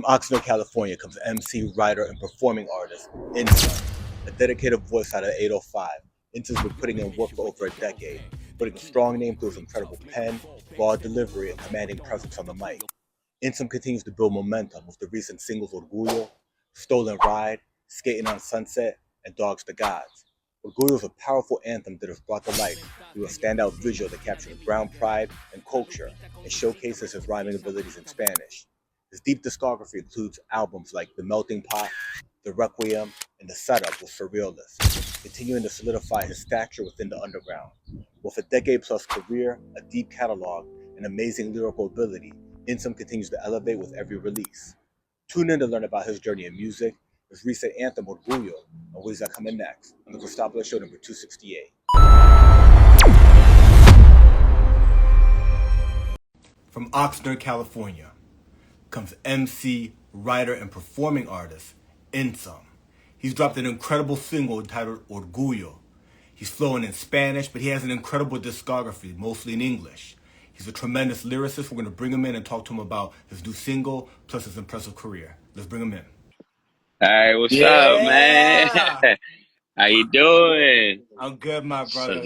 Oxnard, California comes MC, writer, and performing artist Inzom, a dedicated voice out of 805. Inzom's been putting in work for over a decade, putting a strong name through his incredible pen, raw delivery, and commanding presence on the mic. Inzom continues to build momentum with the recent singles Orgullo, Stolen Ride, Skating on Sunset, and Dawgz the Gawdz. Orgullo is a powerful anthem that is brought to life through a standout visual that captures brown pride and culture and showcases his rhyming abilities in Spanish. His deep discography includes albums like The Melting Pot, The Requiem, and The Setup with Surrealists, continuing to solidify his stature within the underground. With a decade-plus career, a deep catalog, and amazing lyrical ability, Inzom continues to elevate with every release. Tune in to learn about his journey in music, his recent anthem Orgullo, and what is coming next on the Cristopolis Show number 268. From Oxnard, California, comes MC, writer, and performing artist Inzom. He's dropped an incredible single entitled Orgullo. He's flowing in Spanish, but he has an incredible discography, mostly in English. He's a tremendous lyricist. We're going to bring him in and talk to him about his new single, plus his impressive career. Let's bring him in. Hey, what's up, man? How you doing? I'm good, my brother.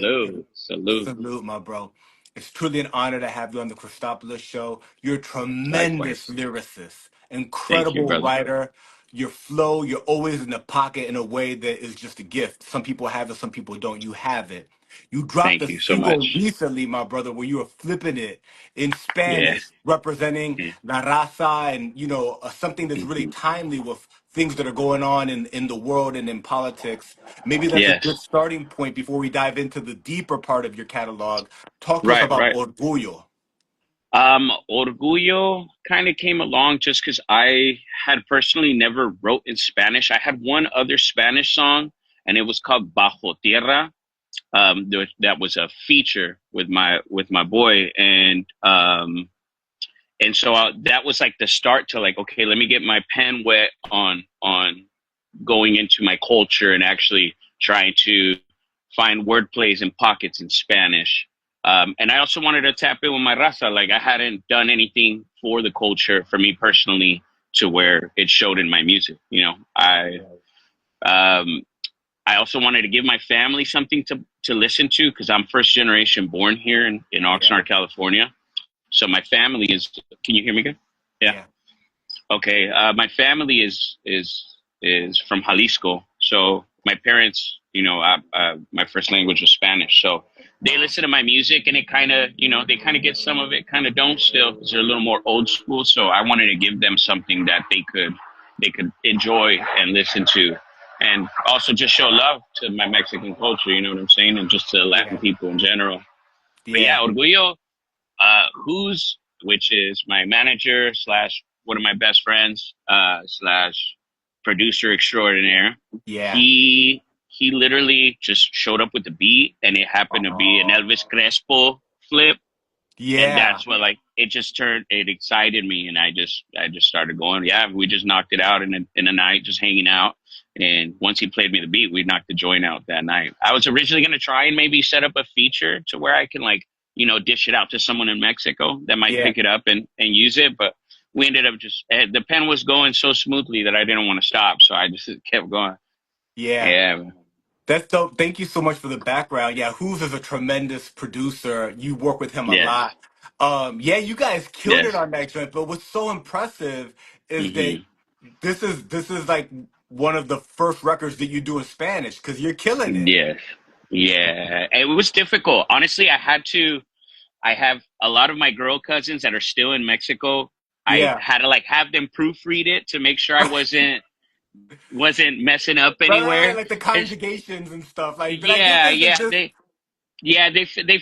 Salute. My bro. It's truly an honor to have you on the Cristopolis Show. You're a tremendous lyricist, incredible Thank you, brother. writer. Your flow, you're always in the pocket in a way that is just a gift. Some people have it, some people don't. You have it. You dropped Thank a you so single much. recently, my brother, where you were flipping it in Yeah. Spanish, representing La Raza and, something that's really Mhm. timely with things that are going on in the world and in politics. Maybe that's a Yes. good starting point before we dive into the deeper part of your catalog. Talk to us Right. about Orgullo. Orgullo kind of came along just because I had personally never wrote in Spanish. I had one other Spanish song, and it was called Bajo Tierra. That was a feature with my boy, and so that was like the start to like, okay, let me get my pen wet on going into my culture and actually trying to find word plays and pockets in Spanish. And I also wanted to tap in with my raza. Like I hadn't done anything for the culture for me personally to where it showed in my music. I also wanted to give my family something to listen to because I'm first generation born here in Oxnard, California. So my family is. Can you hear me good? Yeah. Okay. My family is from Jalisco. So my parents, my first language was Spanish. So they listen to my music and it kind of, they kind of get some of it, kind of don't still because they're a little more old school. So I wanted to give them something that they could enjoy and listen to. And also just show love to my Mexican culture, you know what I'm saying? And just to Latin people in general. But yeah, Orgullo, which is my manager / one of my best friends / producer extraordinaire. Yeah. He literally just showed up with the beat and it happened to be an Elvis Crespo flip. Yeah. And that's what it excited me and I just started going. Yeah, we just knocked it out in a night, just hanging out. And once he played me the beat, we knocked the joint out that night. I was originally going to try and maybe set up a feature to where I can dish it out to someone in Mexico that might pick it up and use it. But we ended up the pen was going so smoothly that I didn't want to stop. So I just kept going. Yeah. That's dope. Thank you so much for the background. Yeah, Who's is a tremendous producer. You work with him a lot. You guys killed it on that joint. But what's so impressive is that this is like one of the first records that you do in Spanish because you're killing it. Yes. Yeah. It was difficult. Honestly, I have a lot of my girl cousins that are still in Mexico. I had to have them proofread it to make sure I wasn't messing up anywhere. Right, like the conjugations and stuff. Like, they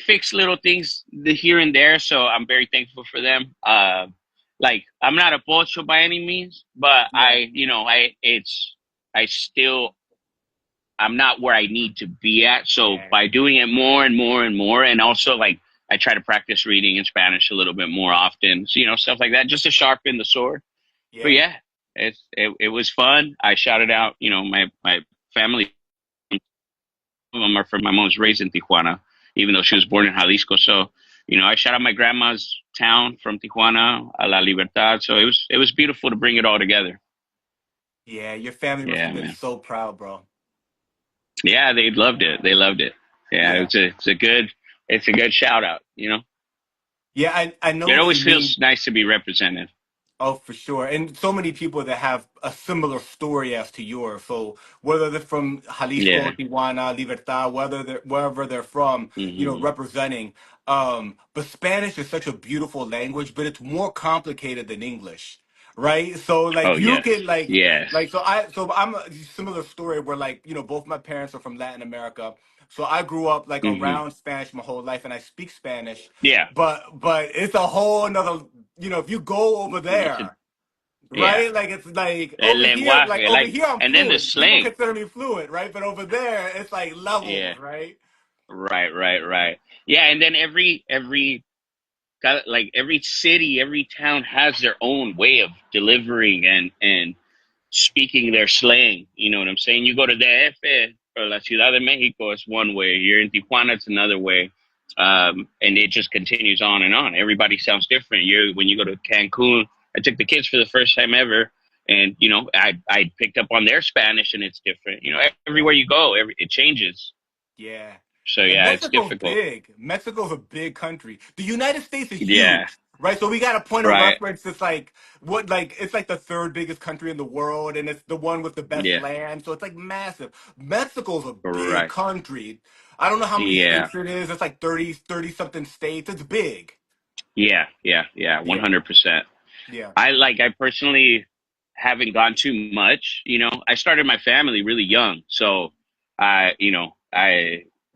fix little things here and there, so I'm very thankful for them. I'm not a pocho by any means, but I'm not where I need to be at. So by doing it more and more and more, and also I try to practice reading in Spanish a little bit more often, so stuff like that, just to sharpen the sword. But yeah, it was fun. I shouted out, my family. Some of them are from my mom was raised in Tijuana, even though she was born in Jalisco. So I shot out my grandma's town from Tijuana a La Libertad. So it was beautiful to bring it all together. Yeah, your family must have Yeah, been man. so proud, bro. Yeah, they loved it. They loved it. Yeah, Yeah. it's a good shout out. Yeah, I know It what you always mean. feels nice to be represented. Oh, for sure. And so many people that have a similar story as to yours. So whether they're from Jalisco, Yeah. Tijuana, Libertad, wherever they're from, Hmm. representing. But Spanish is such a beautiful language, but it's more complicated than English. Right? So like Oh, you yes. can Yes. so I'm a similar story where like, both my parents are from Latin America. So I grew up like Hmm. around Spanish my whole life and I speak Spanish, Yeah. but it's a whole another, if you go over It's there, yeah. right? Like it's like El lenguaje, over like, here I'm and then the fluent. People slang. consider me fluent, right? But over there it's like Yeah. levels, right? Right, right, right. Yeah, and then every city, every town has their own way of delivering and speaking their slang. You know what I'm saying? You go to DF or La Ciudad de Mexico, it's one way. You're in Tijuana, it's another way. And it just continues on and on. Everybody sounds different. When you go to Cancun, I took the kids for the first time ever, and I picked up on their Spanish, and it's different. Yeah. Everywhere you go, it changes. Yeah. So And yeah, it's Mexico's difficult. big. Mexico's a big country. The United States is Yeah, huge, right? So we got a point of right. reference that's like it's like the third biggest country in the world and it's the one with the best Yeah, land. So it's like massive. Mexico's a big right. country. I don't know how many Yeah, states it is. It's like 30 something states. It's big. yeah, yeah, yeah. Yeah. 100%. Yeah. I personally haven't gone too much. I started my family really young, so I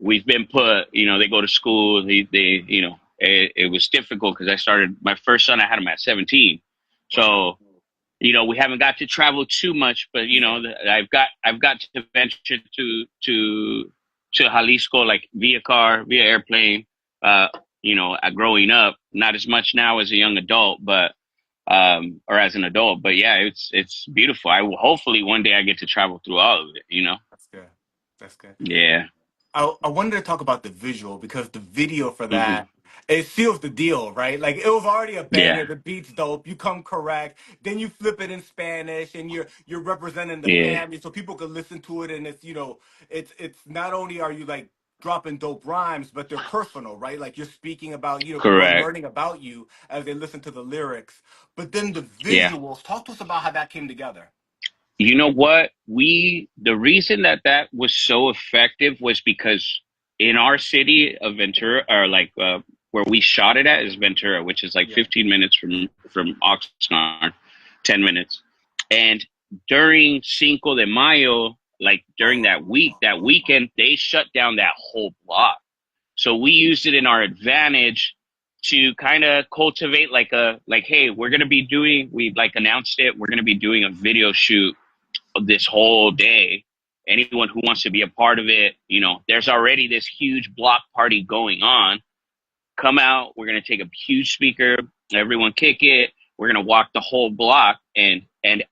we've been put. They go to school. It was difficult because I started my first son. I had him at 17, Wow. so we haven't got to travel too much. But Yeah. I've got to venture to Jalisco like via car, via airplane. Growing up, not as much now as a young adult, but or as an adult. But yeah, it's beautiful. I will hopefully one day I get to travel through all of it. That's good. That's good. Yeah. I wanted to talk about the visual because the video for Hmm. that it seals the deal, right? Like it was already a Yeah. banger. The beat's dope. You come correct, then you flip it in Spanish, and you're representing the Yeah. family, so people can listen to it. And it's not only are you like dropping dope rhymes, but they're personal, right? Like you're speaking about people are Correct. learning about you as they listen to the lyrics. But then the Yeah. visuals. Talk to us about how that came together. You know what? The reason that was so effective was because in our city of Ventura, or like where we shot it at is Ventura, which is like Yeah. 15 minutes from Oxnard, 10 minutes. And during Cinco de Mayo, like during that week, that weekend, they shut down that whole block. So we used it in our advantage to kind of cultivate hey, we like announced it, we're going to be doing a video shoot this whole day. Anyone who wants to be a part of it, there's already this huge block party going on. Come out. We're gonna take a huge speaker. Everyone kick it. We're gonna walk the whole block. And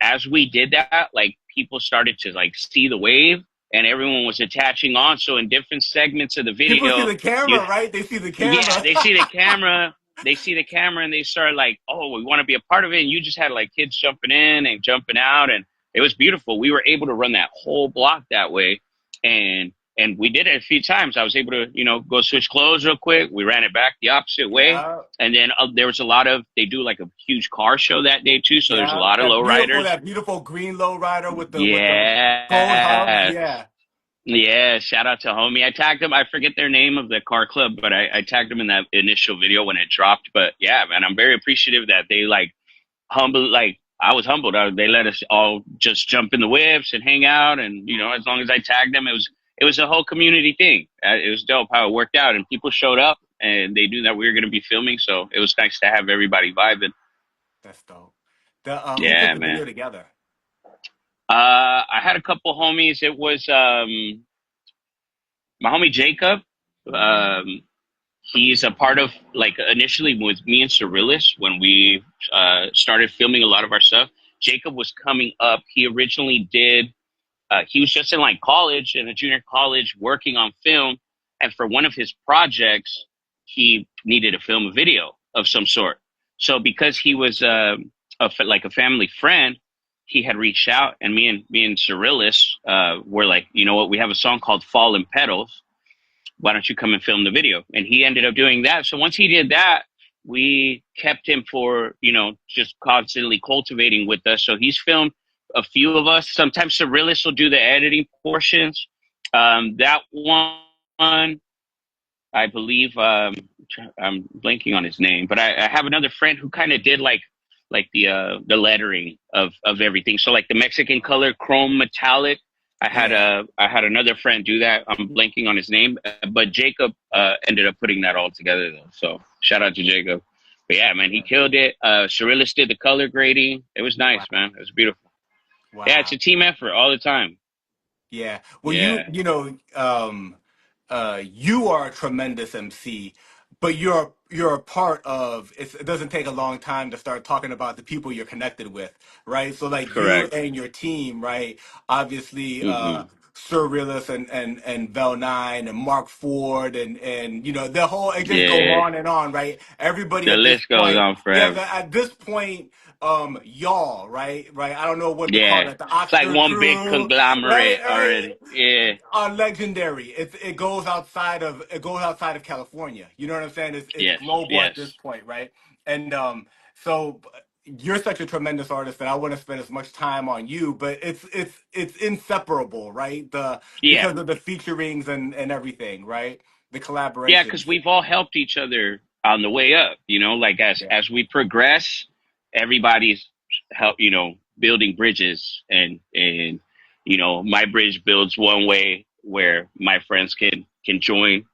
as we did that, like people started to like see the wave, and everyone was attaching on. So in different segments of the People see video, the you camera, right? They see the yeah, camera. they see the camera. They see the camera and they start like, oh, we want to be a part of it. And you just had like kids jumping in and jumping out, and it was beautiful. We were able to run that whole block that way, and we did it a few times. I was able to, go switch clothes real quick. We ran it back the opposite way, Yeah. and then there was a lot of they do like a huge car show that day too. So there's a Yeah, lot of low riders. that beautiful green lowrider with the gold hubs. Yeah. Yeah, Yeah, shout out to homie. I tagged them. I forget their name of the car club, but I tagged them in that initial video when it dropped. But yeah, man, I'm very appreciative that they like humble. Like I was humbled. They let us all just jump in the whips and hang out, and as long as I tagged them, it was a whole community thing. It was dope how it worked out, and people showed up, and they knew that we were going to be filming, so it was nice to have everybody vibing. that's dope. Who put Yeah, the man. video together? I had a couple homies. It was my homie Jacob. Um, He's a part of like initially with me and Cyrilus when we started filming a lot of our stuff. Jacob was coming up. He originally did. He was just in like college, in a junior college, working on film, and for one of his projects, he needed to film a video of some sort. So because he was like a family friend, he had reached out, and me and Cyrilus were like, you know what, we have a song called "Fallen Petals. Why don't you come and film the video?" And he ended up doing that. So once he did that, we kept him for, just constantly cultivating with us. So he's filmed a few of us. Sometimes Cyrilus will do the editing portions. That one, I believe, I'm blanking on his name, but I have another friend who kind of did like the lettering of everything. So like the Mexican color chrome metallic. I had another friend do that. I'm blanking on his name, but Jacob ended up putting that all together though. So shout out to Jacob. But yeah, man, he killed it. Cyrilus did the color grading. It was nice, man. It was beautiful. Wow. Yeah, it's a team effort all the time. Yeah. Well, Yeah. you are a tremendous MC, but you're a part of it doesn't take a long time to start talking about the people you're connected with, right? So like you Correct. and your team, right? Obviously, Hmm. Sir Realist and Vel 9 and Mark Ford and the whole it just go Yeah. on and on, right? Everybody The at this list goes point, on yeah, forever. at this point, y'all, right? I don't know what to call Yeah. it, the It's like Oxnard one big crew, right? conglomerate Right? already. Yeah. Are legendary. It goes outside of California. You know what I'm saying? It's Yes. global at this Yes. point, right? And so you're such a tremendous artist that I want to spend as much time on you, but it's inseparable, right? The Yeah. Because of the featurings and everything, right? The Yeah, because collaborations. we've all helped each other on the way up, like Yeah, as we progress, everybody's help, building bridges, and my bridge builds one way where my friends can join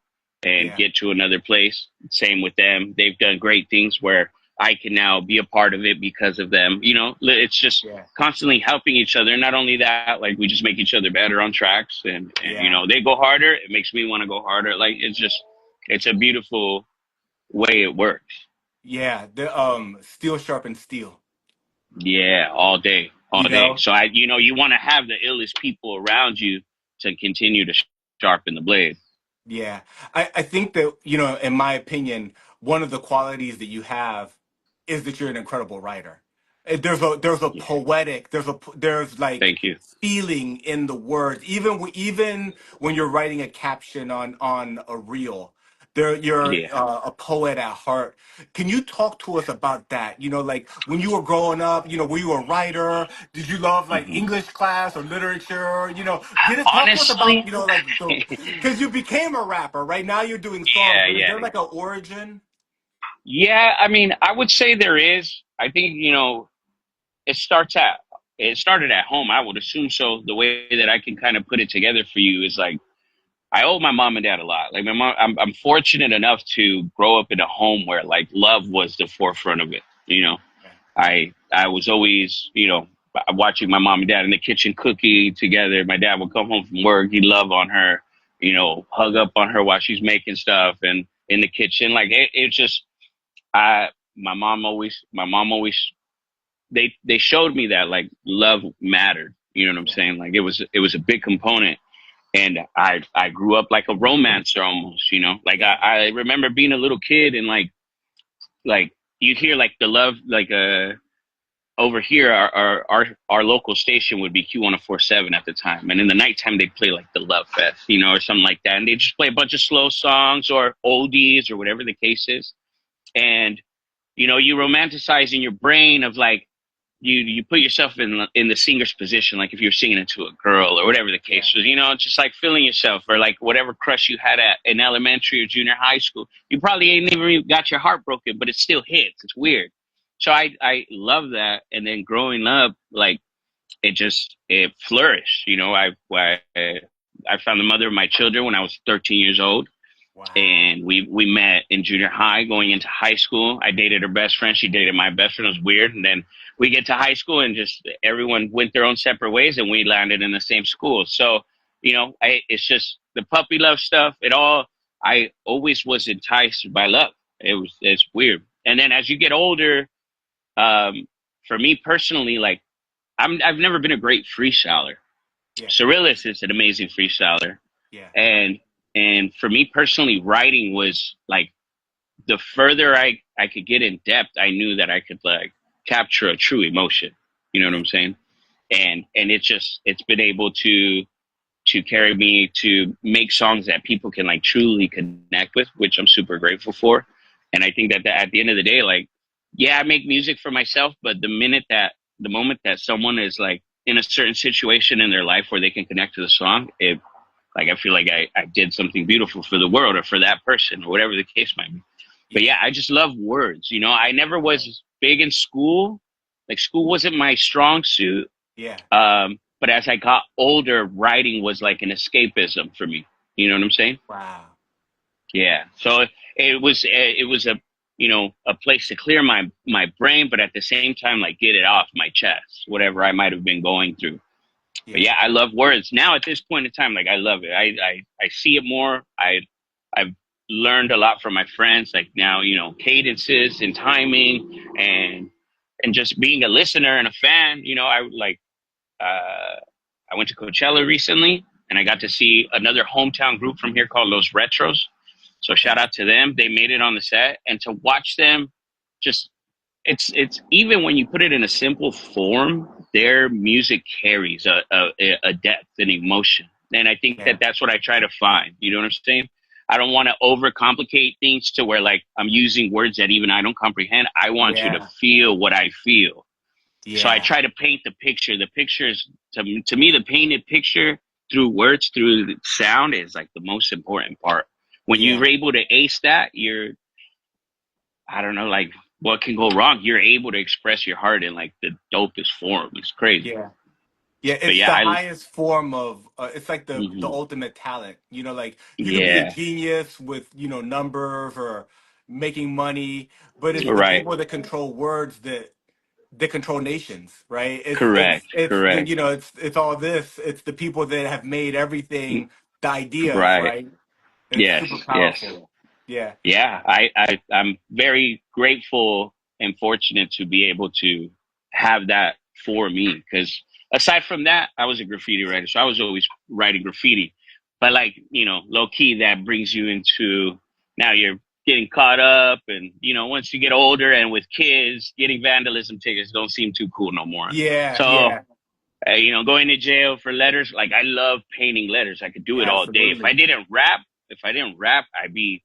and yeah, get to another place. Same with them. They've done great things where I can now be a part of it because of them. It's just yeah, constantly helping each other. Not only that, like we just make each other better on tracks, and yeah, they go harder. It makes me want to go harder. Like it's a beautiful way it works. yeah. The steel sharpens steel. Yeah, all day, all You day. know. So you want to have the illest people around you to continue to sharpen the blade. Yeah, I think that, in my opinion, one of the qualities that you have is that you're an incredible writer. There's a Yeah. poetic, there's like Thank you. feeling in the words, even when you're writing a caption on a reel. You're Yeah. a poet at heart. Can you talk to us about that? Like when you were growing up, were you a writer? Did you love like Hmm. English class or literature? Get it. Talk to us about Honestly, like the because you became a rapper. Right now you're doing songs, yeah, but is yeah, there like an origin? yeah. I mean, I would say there is. I think it starts at it started at home. I would assume so. The way that I can kind of put it together for you is like I owe my mom and dad a lot. Like my mom, I'm fortunate enough to grow up in a home where like love was the forefront of it. Yeah, I was always watching my mom and dad in the kitchen cooking together. My dad would come home from work, he'd love on her, hug up on her while she's making stuff and in the kitchen. Like it just I my mom always they showed me that like love mattered. You know what I'm yeah, saying? Like it was a big component, and I grew up like a romancer almost. Like yeah, I remember being a little kid and like you hear like the love like over here our local station would be Q1047 at the time, and in the nighttime they'd play like the Love Fest, or something like that, and they'd just play a bunch of slow songs or oldies or whatever the case is, and you romanticize in your brain of like you put yourself in the singer's position, like if you're singing it to a girl or whatever the yeah, case was, just like feeling yourself, or like whatever crush you had at in elementary or junior high school. You probably ain't even got your heart broken, but it still hits. It's weird. So I love that. And then growing up, like it flourished. I found the mother of my children when I was 13 years old, wow, and we met in junior high going into high school. I dated her best friend, she dated my best friend. It was weird. And then we get to high school and just everyone went their own separate ways, and we landed in the same school. So it's just the puppy love stuff. I always was enticed by love. It's weird. And then as you get older, um for me personally, like I've never been a great freestyler. yeah, Cyrilus is an amazing freestyler, yeah, and for me personally, writing was like the further I could get in depth, I knew that I could like capture a true emotion. You know what I'm saying? And it's been able to carry me to make songs that people can like truly connect with, which I'm super grateful for. And I think that at the end of the day, like, yeah, I make music for myself, but the moment that someone is like in a certain situation in their life where they can connect to the song, it like I feel like I did something beautiful for the world or for that person or whatever the case might be. But yeah, I just love words. You know, I never was big in school. Like school wasn't my strong suit. Yeah. But as I got older, writing was like an escapism for me. You know what I'm saying? Wow. Yeah. So it was a, you know, a place to clear my brain, but at the same time, like get it off my chest, whatever I might have been going through. Yeah. But yeah, I love words now at this point in time. Like I love it. I see it more. I've learned a lot from my friends. Like now, you know, cadences and timing and just being a listener and a fan. You know, I went to Coachella recently and I got to see another hometown group from here called Los Retros. So shout out to them. They made it on the set, and to watch them just, it's even when you put it in a simple form, their music carries a depth and emotion. And I think that that's what I try to find. You know what I'm saying? I don't want to overcomplicate things to where like I'm using words that even I don't comprehend. I want you to feel what I feel. Yeah. So I try to paint the picture. The picture is, to me, the painted picture through words, through the sound is like the most important part. When you're able to ace that, I don't know, like what can go wrong? You're able to express your heart in like the dopest form. It's crazy. Yeah. Yeah, it's the highest form of, it's like the ultimate talent. You know, like you could be a genius with, you know, numbers or making money, but it's the people that control words that control nations, right? It's the, you know, it's all this. It's the people that have made everything the ideas, right? It's super powerful. Yeah. Yeah, I'm very grateful and fortunate to be able to have that for me, because aside from that, I was a graffiti writer, so I was always writing graffiti. But like, you know, low key, that brings you into, now you're getting caught up, and you know, once you get older and with kids, getting vandalism tickets don't seem too cool no more. So you know, going to jail for letters, like I love painting letters. I could do it all day. If I didn't rap, I'd be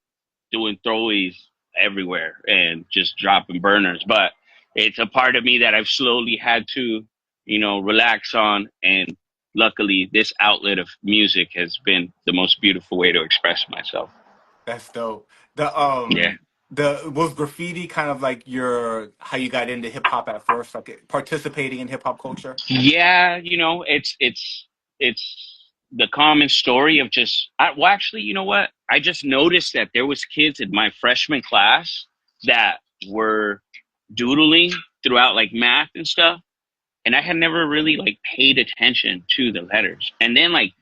doing throwaways everywhere and just dropping burners. But it's a part of me that I've slowly had to, you know, relax on. And luckily, this outlet of music has been the most beautiful way to express myself. That's dope. Was graffiti kind of like how you got into hip hop at first, like participating in hip hop culture? Yeah, you know, it's the common story of just, well, actually, you know what? I just noticed that there was kids in my freshman class that were doodling throughout like math and stuff. And I had never really like paid attention to the letters. And then like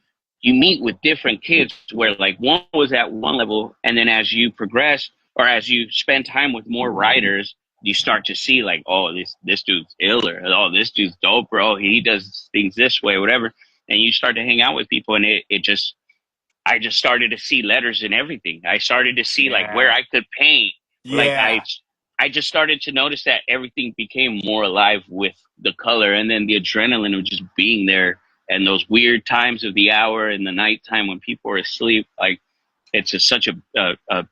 you meet with different kids where like one was at one level, and then as you progress or as you spend time with more writers, you start to see like, oh, this dude's iller. Oh, this dude's dope, bro. He does things this way, whatever. And you start to hang out with people, and I just started to see letters in everything. I started to see like where I could paint. Like I just started to notice that everything became more alive with the color, and then the adrenaline of just being there, and those weird times of the hour and the nighttime when people are asleep. Like it's just such a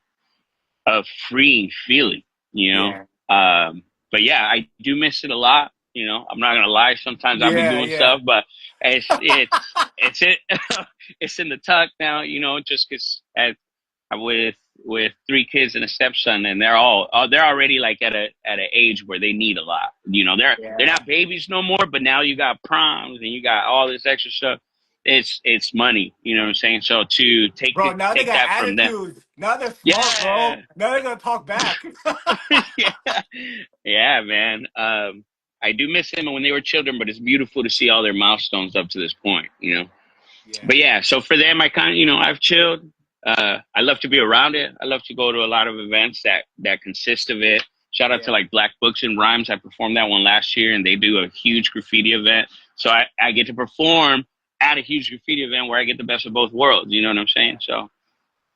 freeing feeling, you know? But yeah, I do miss it a lot. You know, I'm not gonna lie. Sometimes I'll be doing stuff, but it's it's in the tuck now. You know, just because with 3 kids and a stepson, and they're already like at an age where they need a lot. You know, they're not babies no more, but now you got proms and you got all this extra stuff. It's money. You know what I'm saying? So to take now take they got that from them. attitudes. Now they're smart, bro. Now they're gonna talk back. Yeah, man. I do miss them when they were children, but it's beautiful to see all their milestones up to this point, you know? But yeah, so for them, I kind of, you know, I've chilled. I love to be around it. I love to go to a lot of events that consist of it. Shout out to like Black Books and Rhymes. I performed that one last year, and they do a huge graffiti event. So I get to perform at a huge graffiti event where I get the best of both worlds. You know what I'm saying? So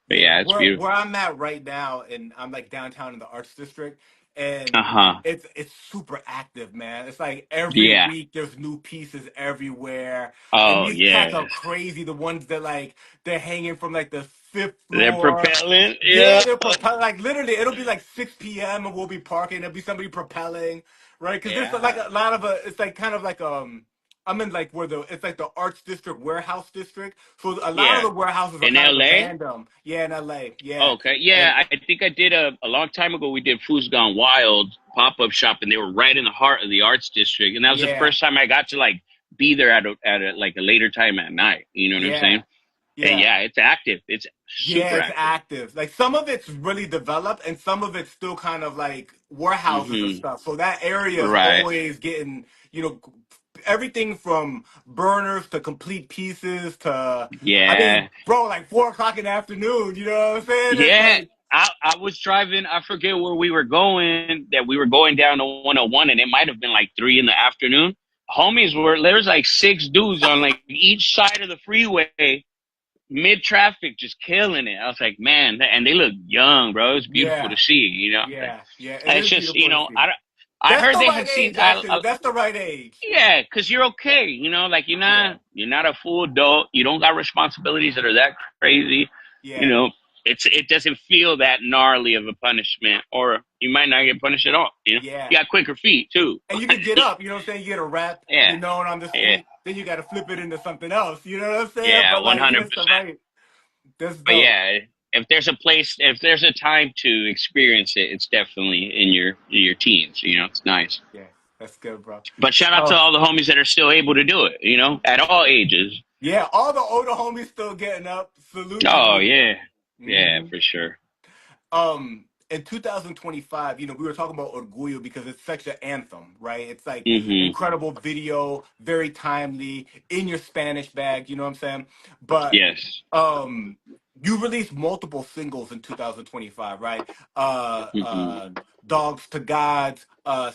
But Yeah, yeah, it's beautiful. where I'm at right now, and I'm like downtown in the Arts District, and Uh-huh. it's super active, man. It's like every Yeah. week there's new pieces everywhere, and Oh, these cats are yes. crazy. The ones that like they're hanging from like the fifth They're floor. propelling. Yeah. Yeah, they're propelling. Like literally, it'll be like 6 p.m. and we'll be parking. There'll be somebody propelling, right? Because there's like Yeah. a lot of it's like kind of like I'm in like where the it's like the Arts District warehouse district. So a lot of Yeah. the warehouses are In kind of LA? abandoned. Yeah, in LA. Yeah. Okay. Yeah, And I think I did a long time ago. We did Food's Gone Wild pop-up shop, and they were right in the heart of the arts district. And that was the yeah, first time I got to like be there at a like a later time at night. You know what I'm yeah, saying? And yeah. yeah, it's active. It's Yeah, super it's active. active. Like some of it's really developed and some of it's still kind of like warehouses and Hmm. stuff. So that area is Right. always getting, everything from burners to complete pieces to, I Yeah. mean, bro, like 4 o'clock in the afternoon, you know what I'm saying? It's Yeah. like, I was driving, I forget where we were going, that we were going down to 101, and it might have been like 3 in the afternoon. Homies were, there's like 6 dudes on like each side of the freeway, mid traffic, just killing it. I was like, man, and they look young, bro. It's beautiful yeah, to see, you know? yeah, yeah. It And it's is just, beautiful to see. I That's heard the they right had seen, age, actually. That's the right age. yeah, because you're okay, like Yeah, you're not a full adult. You don't got responsibilities that are that crazy. You yeah, know, it doesn't feel that gnarly of a punishment, or you might not get punished at all. yeah. You got quicker feet too. And you could get up, you know what I'm saying? You get a rep, Yeah, on the yeah, street, then you got to flip it into something else, you know what I'm saying? yeah, But one like, hundred yes, the percent. right, that's But dope. yeah, if there's a time to experience it, it's definitely in your teens. It's nice. Yeah, that's good, bro. But shout out to Oh, all the homies that are still able to do it. At all ages. yeah, all the older homies still getting up. Salute to Oh you. yeah, yeah, Hmm. for sure. In 2025, we were talking about Orgullo because it's such an anthem, right? It's like Hmm. incredible video, very timely, in your Spanish bag, you know what I'm saying? But Yes. um you released multiple singles in 2025, right? Uh Hmm. uh Dawgz to Gawdz,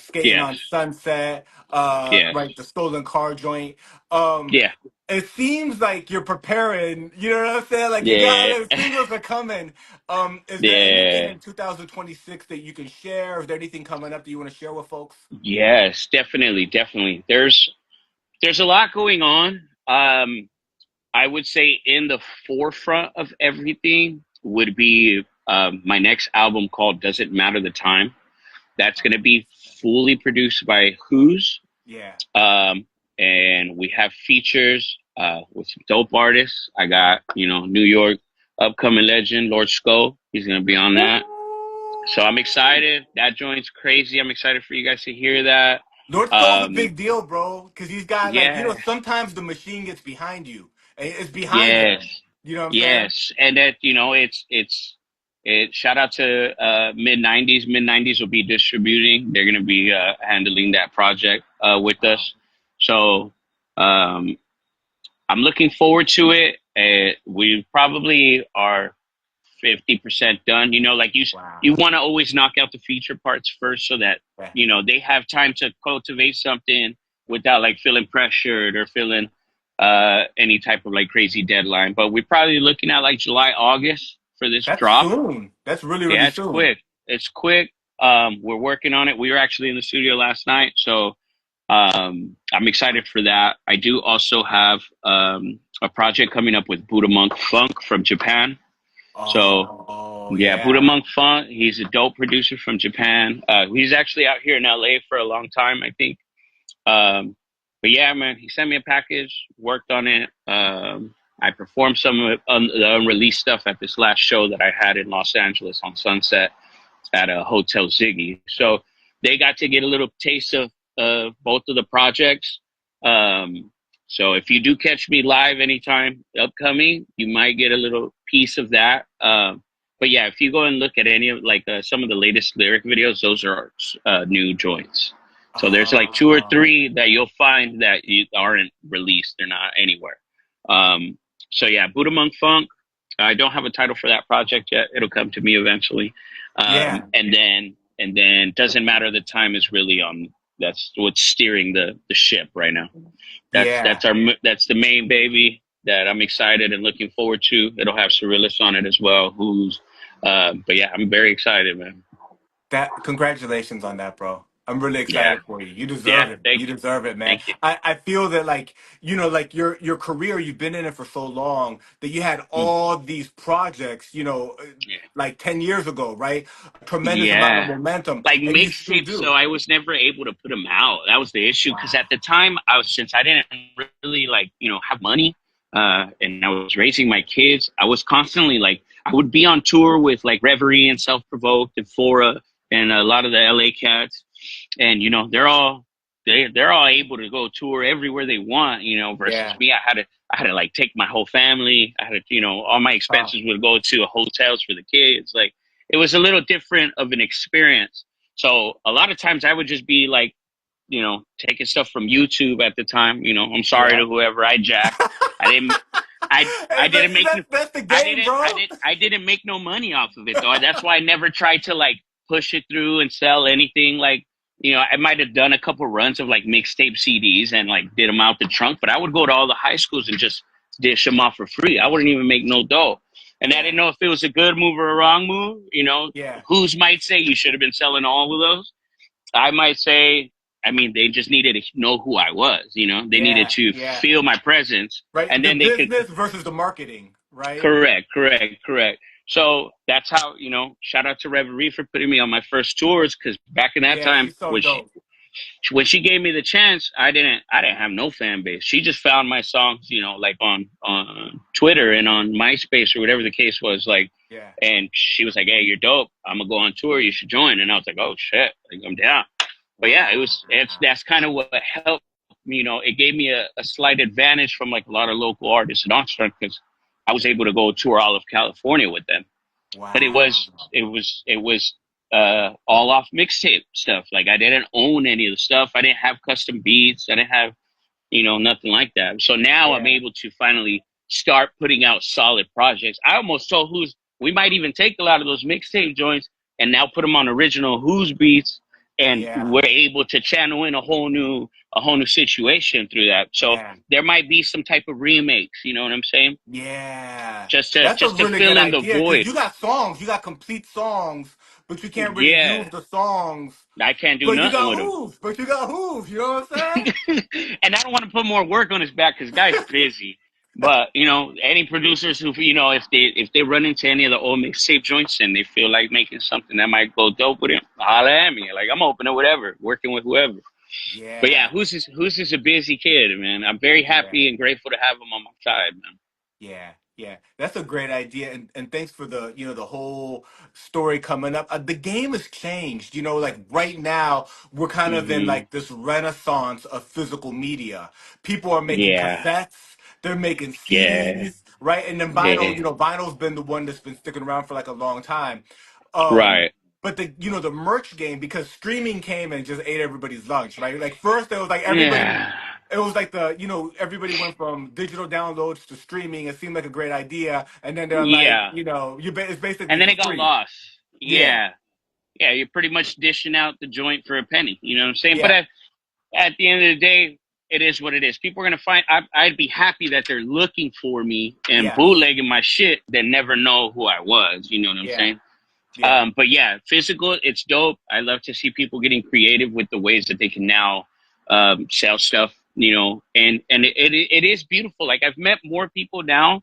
Skating Yes. on Sunset, Yes. right, the Stolen Car Joint. Um Yeah. it seems like you're preparing, you know what I'm saying? Like you got Yeah. the singles are coming. Is there anything Yeah. in 2026 that you can share? Is there anything coming up that you want to share with folks? Yes. Definitely. Definitely. There's a lot going on. I would say in the forefront of everything would be my next album called "Doesn't Matter the Time." That's going to be fully produced by Who's. Yeah. Um, and we have features with some dope artists. I got, New York upcoming legend, Lord Skull. He's going to be on that. So I'm excited. That joint's crazy. I'm excited for you guys to hear that. North Skull's a Um, big deal, bro, because he's got like, yeah, sometimes the machine gets behind you. And it's behind yes, him. You know what I'm saying? yes. And that, shout out to mid 90s. Mid 90s will be distributing. They're going to be handling that project with Wow. us. So, um, I'm looking forward to it. We probably are 50% done. Like you Wow. want to always knock out the feature parts first so that, Yeah. they have time to cultivate something without like feeling pressured or feeling any type of like crazy deadline. But we're probably looking at like July, August for this That's drop. soon. That's really, really Yeah, it's soon. quick. It's quick. We're working on it. We were actually in the studio last night. So I'm excited for that. I do also have a project coming up with Buddha Monk Funk from Japan. So Oh, yeah, Buddha yeah. Monk Funk. He's a dope producer from Japan. He's actually out here in LA for a long time, I think. Um, but yeah, man, he sent me a package, worked on it. I performed some of it, the unreleased stuff at this last show that I had in Los Angeles on Sunset at a Hotel Ziggy. So they got to get a little taste of both of the projects. Um, so if you do catch me live anytime upcoming, you might get a little piece of that. But yeah, if you go and look at any of like some of the latest lyric videos, those are new joints. So there's like two or Oh, three that you'll find that aren't released. They're not anywhere. Um, so yeah, Buddha Monk Funk. I don't have a title for that project yet. It'll come to me eventually. yeah. And then doesn't matter the time is really on. That's what's steering the ship right now. That's Yeah. that's our that's the main baby. that I'm excited and looking forward to. It'll have Cyrilus on it as well. But yeah, I'm very excited, man. Congratulations on that, bro. I'm really Yeah, excited for you. You deserve yeah. it. Thank You you, deserve it, man. thank you. I feel that, like, like your career, you've been in it for so long that you had Mm, all these projects, yeah. like 10 years ago, right? A tremendous amount of Yeah. momentum, Like and you still mixtapes, so do. I was never able to put them out. That was the issue because Wow. at the time since I didn't really like, have money, and I was raising my kids, I was constantly like, I would be on tour with like Reverie and Self Provoked and Fora and a lot of the LA cats, and they're all able to go tour everywhere they want, versus Yeah. me. I had to like take my whole family. I had to, all my Oh, expenses would go to hotels for the kids. Like it was a little different of an experience. So a lot of times I would just be like, taking stuff from YouTube at the time. I'm sorry yeah. to whoever I jacked. I didn't. I Hey, didn't make. that's the I game, didn't. I bro. didn't. I didn't make no money off of it though. That's why I never tried to like push it through and sell anything. Like I might have done a couple runs of like mixtape CDs and like did them out the trunk, but I would go to all the high schools and just dish them off for free. I wouldn't even make no dough. And I Yeah. didn't know if it was a good move or a wrong move. Yeah. Who's might say you should have been selling all of those. I might say, I mean, they just needed to know who I was. They needed Yeah. to Yeah. feel my presence, Right. and The then they could. business versus the marketing, right? Correct. So that's how, shout out to Reverie for putting me on my first tours. Cause back in that Yeah, time, she's so dope. when she gave me the chance, I didn't have no fan base. She just found my songs, like on Twitter and on MySpace or whatever the case was, like, Yeah. and she was like, "Hey, you're dope. I'm gonna go on tour. You should join." And I was like, "Oh shit, like, I'm down." But yeah, Wow. that's kind of what helped. It gave me a slight advantage from like a lot of local artists in Oxnard because I was able to go tour all of California with them. But it Wow. was all off mixtape stuff. Like I didn't own any of the stuff. I didn't have custom beats. I didn't have nothing like that. So now I'm Yeah. able to finally start putting out solid projects. I almost told Who's we might even take a lot of those mixtape joints and now put them on original Who's beats, and Yeah. we're able to channel in a whole new situation through that. So Yeah. there might be some type of remakes. You know what I'm saying? Yeah. Just to That's a just to really good fill in the idea because void. you got songs, you got complete songs, but you can't really use Yeah, the songs. I can't do But you nothing got with them. hooves. But you got hooves. You know what I'm saying? And I don't want to put more work on his back because guy's busy. But any producers who if they run into any of the old mixtape joints and they feel like making something that might go dope with him, holla at me. Like I'm open to whatever, working with whoever. But yeah, Yeah. who's a busy kid, man. I'm very Yeah. happy and grateful to have him on my side, man. Yeah, yeah, that's a great idea, and thanks for the whole story coming up. The game has changed. Like right now, we're kind of in Hmm. like this renaissance of physical media. People are making Yeah, cassettes, they're making yeah, CDs, right? And then vinyl. yeah. Vinyl's been the one that's been sticking around for like a long time. Um, Right. but the merch game, because streaming came and just ate everybody's lunch, right? Like first it was like everybody. Yeah, It was like everybody went from digital downloads to streaming. It seemed like a great idea, and then they're like, yeah. it's And basically then for it got free. lost. Yeah, Yeah, yeah. You're pretty much dishing out the joint for a penny. You know what I'm saying? But yeah, at the end of the day, it is what it is. People are gonna find. I'd be happy that they're looking for me and yes, bootlegging my shit that never know who I was. You know what I'm yeah, saying? yeah, But yeah, physical, it's dope. I love to see people getting creative with the ways that they can now sell stuff. And it is beautiful. Like I've met more people now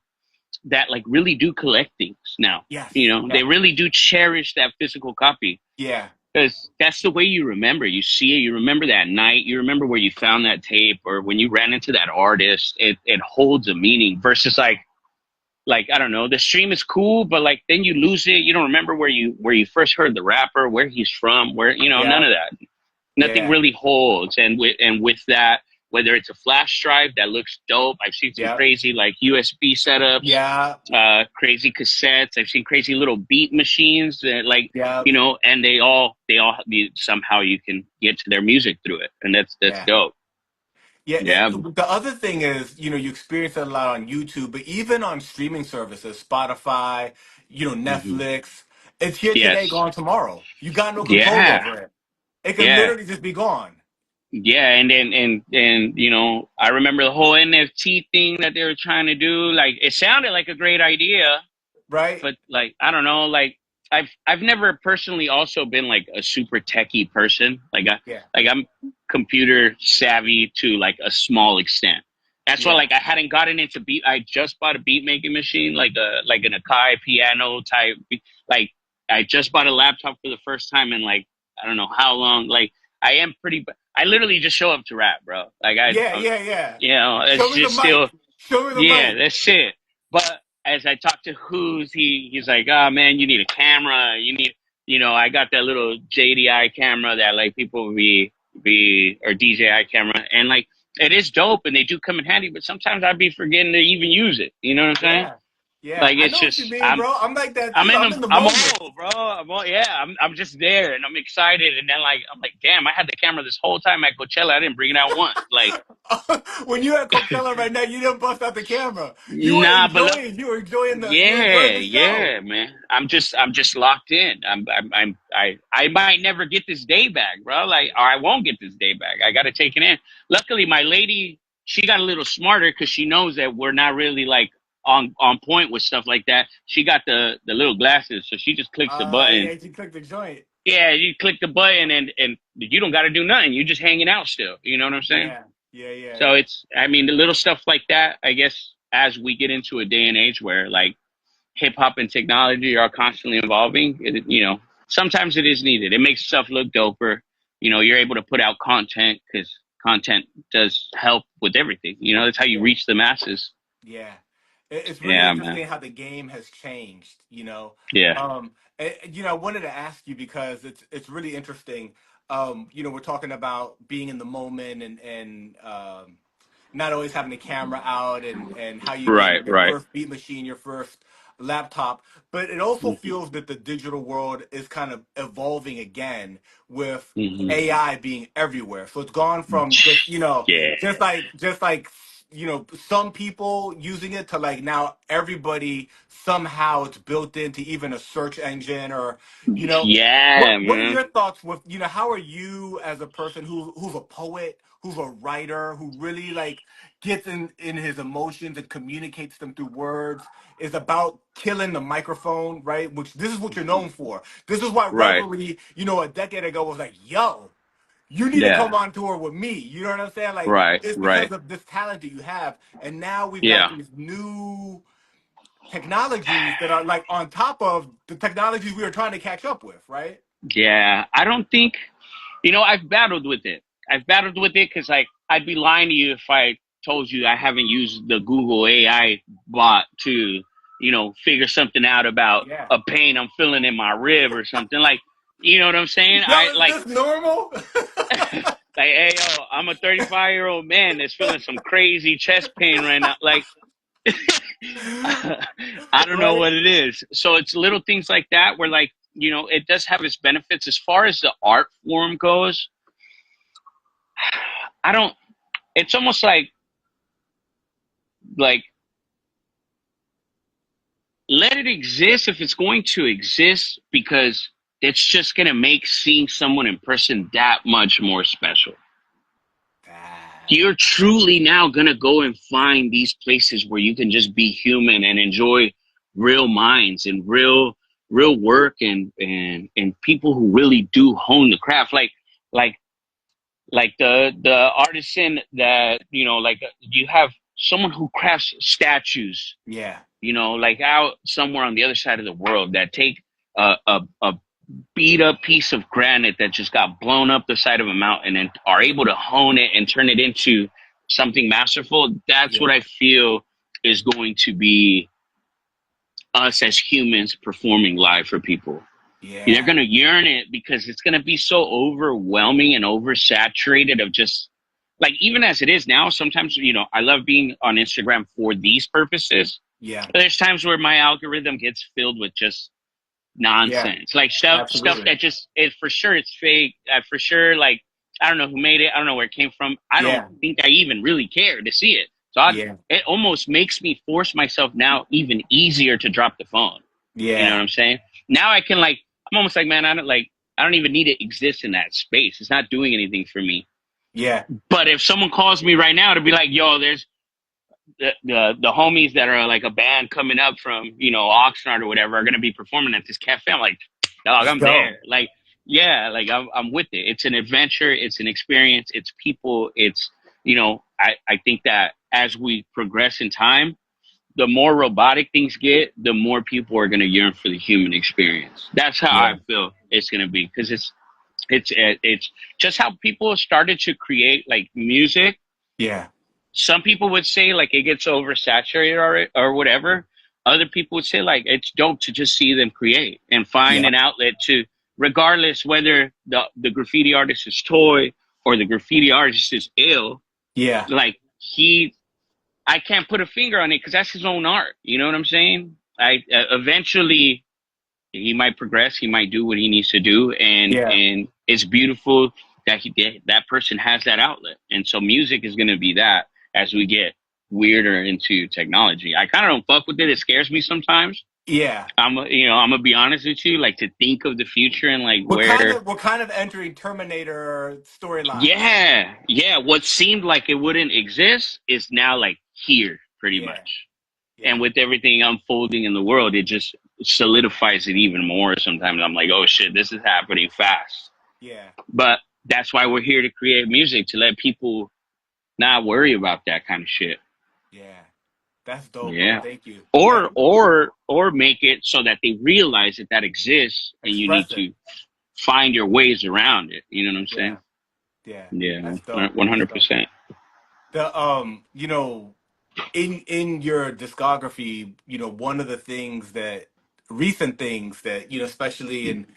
that like really do collect things now. yes, They yeah, really do cherish that physical copy. yeah, Because that's the way you remember. You see it. You remember that night. You remember where you found that tape, or when you ran into that artist. It holds a meaning. Versus like I don't know. The stream is cool, but like then you lose it. You don't remember where you first heard the rapper, where he's from, where none yeah, of that. Nothing yeah, really holds. And with that, whether it's a flash drive that looks dope, I've seen some yeah, crazy like USB setups, yeah, crazy cassettes. I've seen crazy little beat machines that like yeah, and somehow you can get to their music through it, and that's yeah. dope. Yeah, Yeah. the other thing is, you experience it a lot on YouTube, but even on streaming services, Spotify, Hmm. Netflix, it's here today, Yes. gone tomorrow. You got no control Yeah. over it. It could Yeah. literally just be gone. Yeah, and you know, I remember the whole NFT thing that they were trying to do. Like, it sounded like a great idea, Right. but like, I don't know, like I've never personally also been like a super techie person. Yeah. Like I'm computer savvy to like a small extent. That's why Yeah. like I hadn't gotten into beat. I just bought a beat making machine, like an Akai piano type. Like, I just bought a laptop for the first time in like I don't know how long. Like, I am pretty. I literally just show up to rap, bro. Like Yeah. Yeah. Yeah. you know, it's Show me the just mic. still, Show me the yeah, mic. that's it. But as I talked to Who's, he's like, oh man, you need a camera. You need, you know, I got that little JDI camera that like people or DJI camera, and like it is dope, and they do come in handy. But sometimes I'd be forgetting to even use it. You know what I'm saying? Yeah. Yeah. Like, I it's know what you just mean, bro. I'm like that too. I'm in the I'm moment. old, bro. I'm just there, and I'm excited, and then like I'm like, damn, I had the camera this whole time at Coachella. I didn't bring it out once. Like, When you're at Coachella right now, you didn't bust out the camera. You were nah, but look, enjoying. You were enjoying yeah, the show. yeah, man. I'm just locked in. I might never get this day back, bro. Like, or I won't get this day back. I got to take it in. Luckily, my lady, she got a little smarter because she knows that we're not really like on point with stuff like that. She got the little glasses, so she just clicks the button. Yeah, you clicked the joint. Yeah, you click the button, and you don't got to do nothing. You're just hanging out still. You know what I'm saying? Yeah. Yeah. Yeah. So Yeah. it's, I mean, the little stuff like that, I guess, as we get into a day and age where like hip hop and technology are constantly evolving, you know, sometimes it is needed. It makes stuff look doper. You know, you're able to put out content because content does help with everything. You know, that's how you Yeah. reach the masses. Yeah. It's really Yeah, man. interesting how the game has changed, you know. Yeah. You know, I wanted to ask you because it's really interesting. You know, we're talking about being in the moment and not always having the camera out and how you get Right, your right. first beat machine, your first laptop. But it also feels that the digital world is kind of evolving again with Mm-hmm. AI being everywhere. So it's gone from just, you know, Yeah. just like you know, some people using it to like now everybody somehow it's built into even a search engine or you know Yeah, what are man. your thoughts with you know how are you as a person who's a poet, who's a writer, who really like gets in his emotions and communicates them through words, is about killing the microphone, right? Which this is what you're known for. This is why Right. Revelry, you know, a decade ago was like, yo, you need to Yeah. come on tour with me. You know what I'm saying? Like, Right, it's because right. of this talent that you have. And now we've got Yeah. these new technologies that are like on top of the technologies we are trying to catch up with, right? Yeah. I don't think, you know, I've battled with it. I've battled with it because, like, I'd be lying to you if I told you I haven't used the Google AI bot to, you know, figure something out about Yeah. a pain I'm feeling in my rib or something. Like, you know what I'm saying? Yo, is this normal? Like, hey, yo, I'm a 35-year-old man that's feeling some crazy chest pain right now. Like, I don't know Right? what it is. So it's little things like that where, like, you know, it does have its benefits. As far as the art form goes, I don't, it's almost like let it exist if it's going to exist, because it's just going to make seeing someone in person that much more special. You're truly now going to go and find these places where you can just be human and enjoy real minds and real work and people who really do hone the craft. Like the artisan that, you know, like you have someone who crafts statues, Yeah. you know, like out somewhere on the other side of the world, that take a beat up piece of granite that just got blown up the side of a mountain and are able to hone it and turn it into something masterful. That's what Yeah. I feel is going to be us as humans performing live for people. They're Yeah. going to yearn it because it's going to be so overwhelming and oversaturated of just like, even as it is now, sometimes, you know, I love being on Instagram for these purposes. Yeah. But there's times where my algorithm gets filled with just Yeah. nonsense, like stuff Absolutely. that just it for sure it's fake. For sure, like, I don't know who made it. I don't know where it came from. I don't Yeah. think I even really care to see it. Yeah. It almost makes me force myself now even easier to drop the phone. You know what Yeah. I'm saying? Now I can, like, I'm almost like, man, I don't even need to exist in that space. It's not doing anything for me. Yeah. But if someone calls me right now to be like, yo, there's the homies that are like a band coming up from, you know, Oxnard or whatever are going to be performing at this cafe, I'm like, dog, Let's I'm go. there. Like, yeah, like I'm with it. It's an adventure. It's an experience. It's people. It's, you know, I think that as we progress in time, the more robotic things get, the more people are going to yearn for the human experience. That's how Yeah. I feel it's going to be, because it's just how people started to create like music. Yeah. Some people would say like it gets oversaturated or whatever. Other people would say like it's dope to just see them create and find Yeah. an outlet to, regardless whether the graffiti artist is toy or the graffiti artist is ill. Yeah. Like I can't put a finger on it because that's his own art. You know what I'm saying? Eventually he might progress. He might do what he needs to do, Yeah. and it's beautiful that that person has that outlet. And so music is going to be that as we get weirder into technology. I kind of don't fuck with it. It scares me sometimes. Yeah. I'm gonna be honest with you. Like to think of the future and like where. We're kind of entering Terminator storyline. Yeah. What seemed like it wouldn't exist is now like here, pretty Yeah. much. Yeah. And with everything unfolding in the world, it just solidifies it even more. Sometimes I'm like, oh shit, this is happening fast. Yeah. But that's why we're here to create music, to let people not worry about that kind of shit. Yeah. That's dope, Yeah. bro. Thank you. Or make it so that they realize that exists, and you need to find your ways around it. You know what I'm saying? Yeah. That's dope. 100%. The you know, in your discography, you know, one of the things that recent things that, you know, especially in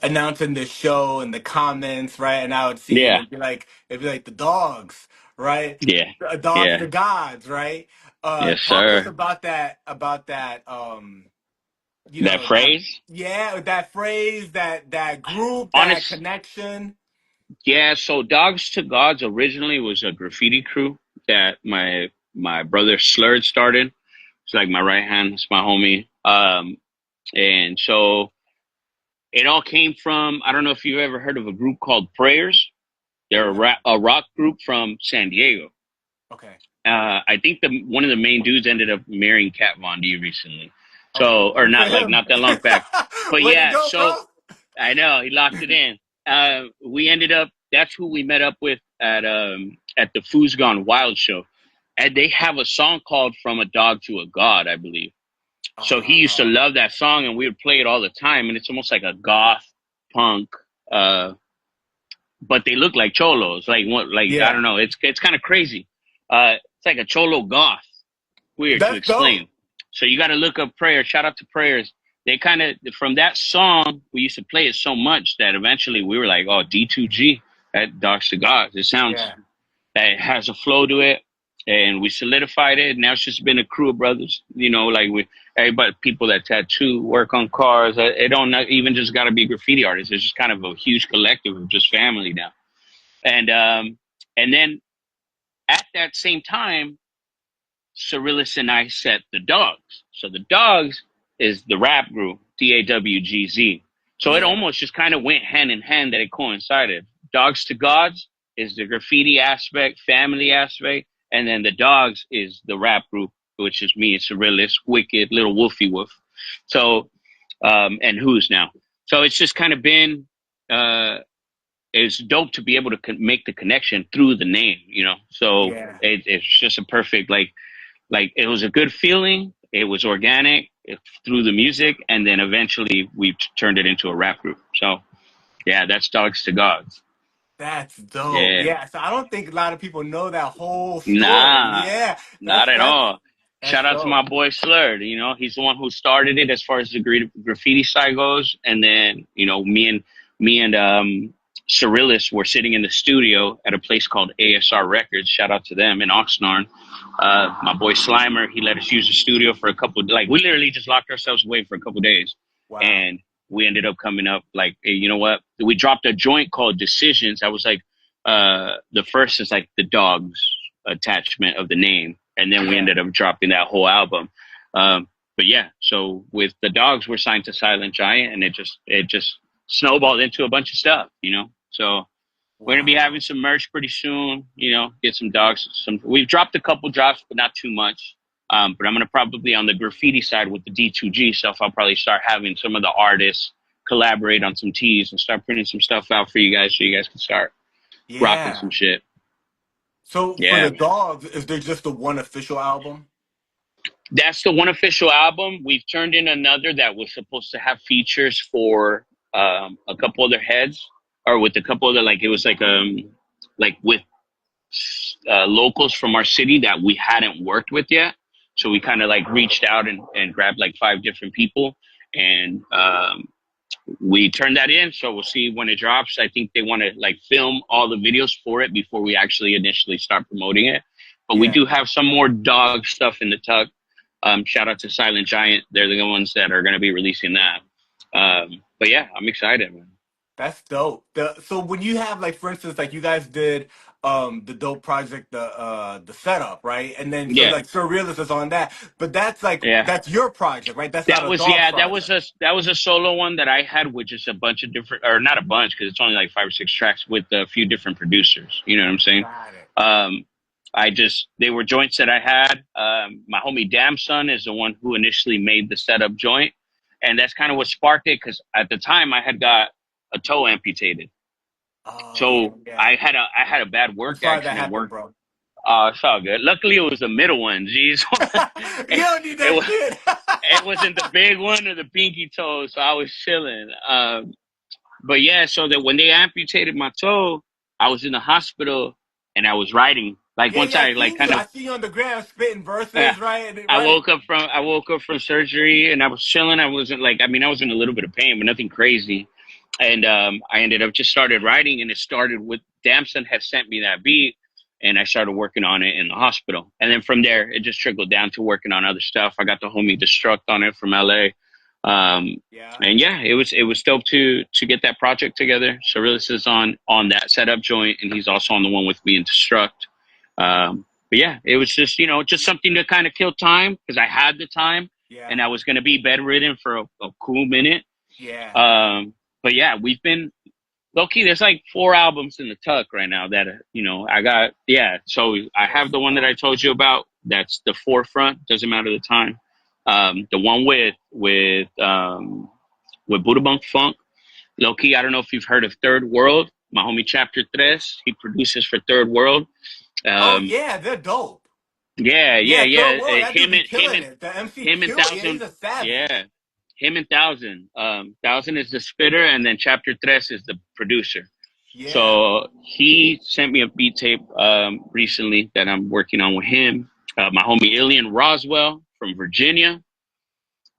announcing this show and the comments, right? And I would see Yeah. it'd be like the Dawgz, right? Yeah. Dawgz the Gawdz, right? Yes, Talk to us sir. about that you That know, phrase? that phrase, that group, that Honest. connection. Yeah, so Dogs to Gods originally was a graffiti crew that my brother Slurred started. It's like my right hand, it's my homie. And so it all came from, I don't know if you've ever heard of a group called Prayers. They're a rock group from San Diego. Okay. I think one of the main dudes ended up marrying Kat Von D recently. So, or not that long back. But way yeah, to go, so bro. I know he locked it in. We ended up. That's who we met up with at the Foos Gone Wild show, and they have a song called "From a Dog to a God," I believe. So he used to love that song, and we would play it all the time. And it's almost like a goth punk, but they look like cholos. Like what? Like I don't know. It's kind of crazy. It's like a cholo goth. Weird to explain. Dope. So you got to look up Prayers. Shout out to Prayers. They kind of, from that song, we used to play it so much that eventually we were like, oh, D2G at Dawgz to Gawdz. It sounds, that it has a flow to it. And we solidified it. Now it's just been a crew of brothers, you know, like everybody, people that tattoo, work on cars. It don't even just got to be graffiti artists. It's just kind of a huge collective of just family now. And then at that same time, Surrealist and I set the Dawgz. So the Dawgz is the rap group, Dawgz. So it almost just kind of went hand in hand that it coincided. Dawgz to Gawdz is the graffiti aspect, family aspect, and then the Dawgz is the rap group, which is me, Surrealist, Wicked, Little Wolfie Wolf. So, and Who's now. So it's just kind of been, it's dope to be able to make the connection through the name, you know? So it's just a perfect, like it was a good feeling. It was organic through the music, and then eventually we turned it into a rap group. So, yeah, that's Dawgz to Gawdz. That's dope. Yeah. So I don't think a lot of people know that whole story. Nah, not at all. Shout out to my boy Slurred. You know, he's the one who started it as far as the graffiti side goes, and then you know, me and Surrealist were sitting in the studio at a place called ASR Records. Shout out to them in Oxnard. My boy Slimer, he let us use the studio for a couple. Like we literally just locked ourselves away for a couple days, and we ended up coming up like, hey, you know what? We dropped a joint called Decisions. I was like, the first is like the Dawgz attachment of the name, and then we ended up dropping that whole album. But yeah, so with the Dawgz, we're signed to Silent Giant, and it just snowballed into a bunch of stuff, you know? So We're gonna be having some merch pretty soon. Get some dogs. We've dropped a couple drops, but not too much. But I'm gonna probably on the graffiti side with the D2G stuff. I'll probably start having some of the artists collaborate on some tees and start printing some stuff out for you guys, so you guys can start rocking some shit. So for the Dawgz, is there just the one official album? That's the one official album. We've turned in another that was supposed to have features for a couple other heads, or with a couple other, like it was like with locals from our city that we hadn't worked with yet. So we kind of like reached out and grabbed like 5 different people, and we turned that in. So we'll see when it drops. I think they want to like film all the videos for it before we actually initially start promoting it. But we do have some more dog stuff in the tuck. Shout out to Silent Giant. They're the ones that are going to be releasing that. But yeah, I'm excited, man. That's dope. So when you have, like, for instance, like you guys did the dope project, the setup, right? And then so like Surrealist is on that, but that's like that's your project, right? That's not a Dawgz project. That was a solo one that I had with just a bunch of different, or not a bunch, because it's only like 5 or 6 tracks with a few different producers. You know what I'm saying? They were joints that I had. My homie Damson is the one who initially made the setup joint, and that's kind of what sparked it, because at the time I had got a toe amputated. I had a bad work accident. Happened, bro. It's all good. Luckily, it was the middle one. Jeez, you don't need that shit. It wasn't the big one or the pinky toe, so I was chilling. But yeah, so that when they amputated my toe, I was in the hospital and I was writing. Like once I like kind of, I see you on the ground spitting verses, right? I woke up from surgery and I was chilling. I wasn't like, I mean, I was in a little bit of pain, but nothing crazy. And I ended up just started writing, and it started with Damson had sent me that beat, and I started working on it in the hospital. And then from there, it just trickled down to working on other stuff. I got the homie Destruct on it from LA. And yeah, it was dope to get that project together. So Realist is on that setup joint, and he's also on the one with me and Destruct. But yeah, it was just, just something to kind of kill time, because I had the time and I was going to be bedridden for a cool minute. But yeah, we've been low-key. There's like 4 albums in the tuck right now that, I got. So I have the one that I told you about. That's the Forefront. Doesn't matter the time. The one with Buddha Bunk Funk. Low-key, I don't know if you've heard of Third World. My homie Chapter 3. He produces for Third World. They're dope. Yeah. Him and Dawgz. He's a savage. Him and Thousand. Thousand is the spitter, and then Chapter 3 is the producer. So he sent me a beat tape recently that I'm working on with him. My homie Ilian Roswell from Virginia,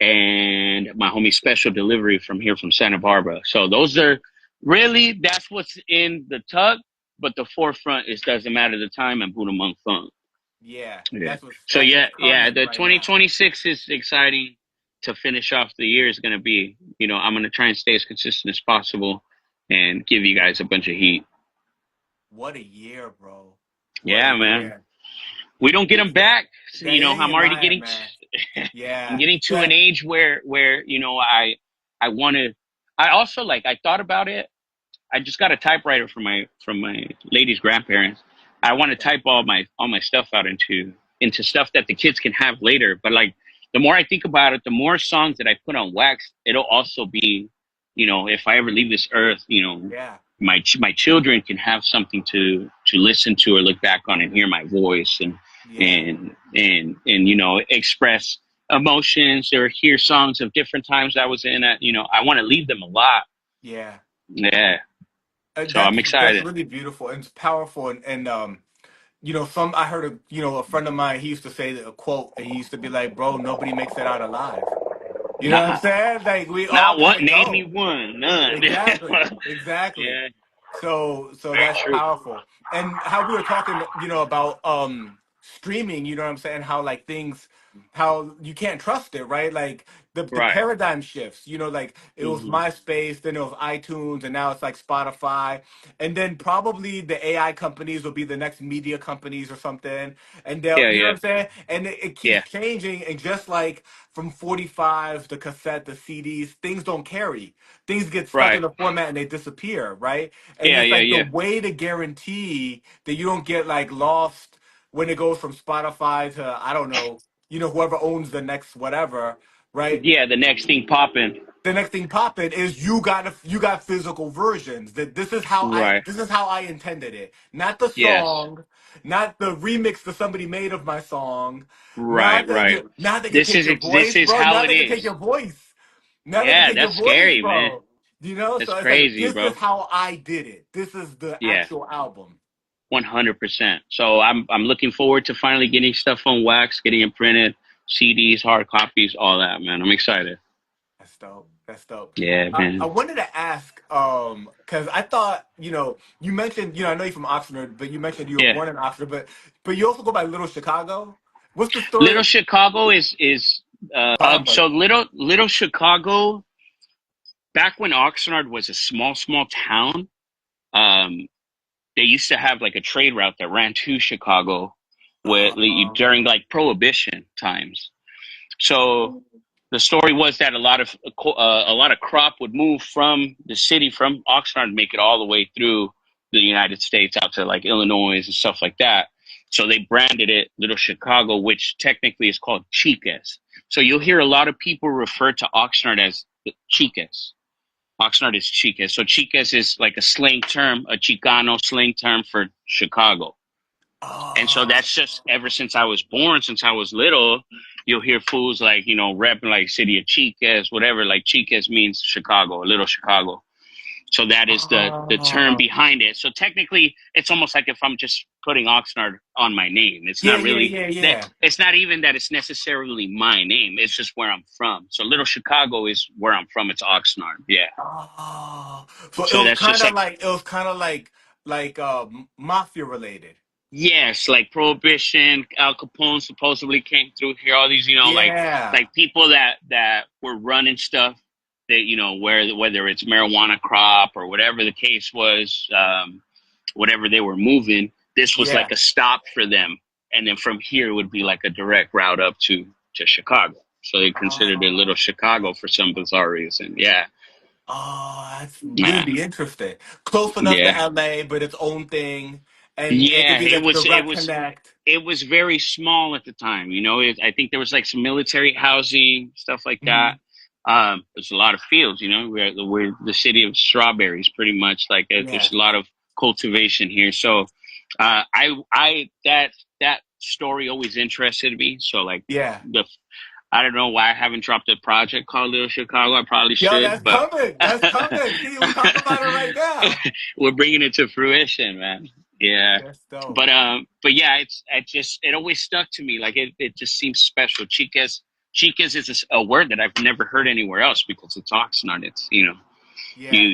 and my homie Special Delivery from Santa Barbara. So those are really, that's what's in the tuck, but the Forefront is Doesn't Matter the Time and Buddha Monk Funk. That's what's so the 2026 is exciting. To finish off the year is going to be, I'm going to try and stay as consistent as possible and give you guys a bunch of heat. What a year, bro. Man. We don't get them back. I'm already getting, I'm getting to an age where, I want to, I also I thought about it. I just got a typewriter from my lady's grandparents. I want to type all my stuff out into stuff that the kids can have later. But the more I think about it, the more songs that I put on wax, it'll also be, if I ever leave this earth, my children can have something to listen to or look back on and hear my voice and express emotions or hear songs of different times I was in. I want to leave them a lot. Yeah. So I'm excited. That's really beautiful and it's powerful and I heard a friend of mine, he used to say a quote, and he used to be like, bro, nobody makes it out alive. You know what I'm saying? Like, we not all one, name me one, none. Exactly. Yeah. So that's powerful. And how we were talking, about streaming, you know what I'm saying? How how you can't trust it, right? Like the Right. paradigm shifts. You know, like it was MySpace, then it was iTunes, and now it's like Spotify, and then probably the AI companies will be the next media companies or something, and they'll, Yeah, you know what yeah, I'm saying? And it keeps yeah. changing, and just like from 45, the cassette, the CDs, things don't carry. Things get stuck in Right. the format and they disappear, right? And Yeah, it's yeah, like the yeah. way to guarantee that you don't get like lost when it goes from Spotify to, I don't know, whoever owns the next whatever, right? Yeah, the next thing popping. The next thing popping is you got physical versions. That Right. this is how I intended it. Not the Yes. song, not the remix that somebody made of my song. Right, right. Now they can take your This voice, is bro. how Now it they can take is. your voice. Now they can Yeah, take your that's voice, scary, man. bro. That's So it's like crazy, this bro. is how I did it. This is the Yeah, actual album. 100%. So I'm looking forward to finally getting stuff on wax, getting it printed, CDs, hard copies, all that, man. I'm excited. That's dope. That's dope. Yeah, I man. wanted to ask, because I thought, you mentioned, I know you're from Oxnard, but you mentioned you were Yeah. born in Oxford, but you also go by Little Chicago. What's the story? Little Chicago is Bamba. so little Chicago back when Oxnard was a small town. Um, they used to have like a trade route that ran to Chicago with Um, during like Prohibition times. So the story was that a lot of crop would move from the city from Oxnard and make it all the way through the United States out to like Illinois and stuff like that. So they branded it Little Chicago, which technically is called Chicas. So you'll hear a lot of people refer to Oxnard as Chicas. Oxnard is Chicas. So Chicas is like a slang term, a Chicano slang term for Chicago. And so oh, that's just ever since I was born, since I was little, you'll hear fools like, repping like city of Chicas, whatever, like Chicas means Chicago, Little Chicago. So that is the term oh. behind it. So technically it's almost like if I'm just putting Oxnard on my name. It's Yeah, not yeah, really yeah, that yeah. it's not even that it's necessarily my name. It's just where I'm from. So Little Chicago is where I'm from. It's Oxnard. Yeah. Oh, so So that's just like it was kind of like mafia related. yes, like Prohibition, Al Capone supposedly came through here. All these, Yeah, like people that were running stuff that whether it's marijuana crop or whatever the case was, whatever they were moving. This was yeah. like a stop for them, and then from here would be like a direct route up to Chicago. So they considered it Little Oh. Chicago for some bizarre reason. Yeah, Oh, that's yeah, really interesting. Close enough to yeah. LA, but its own thing, and it could Yeah, be it the was it direct was connect. it was very small at the time. I think there was like some military housing stuff like that. Mhm. There's a lot of fields. We're the city of strawberries, pretty much. Like Yeah, there's a lot of cultivation here. So I that story always interested me. So like yeah. the I don't know why I haven't dropped a project called Little Chicago. I probably Yo, should, that's but coming. That's coming. See, we talking about it right now. we're bringing it to fruition, man. Yeah. That's dope. But yeah, it always stuck to me. Like it just seems special. Chicas is a word that I've never heard anywhere else because it's Oxnard. It's Yeah,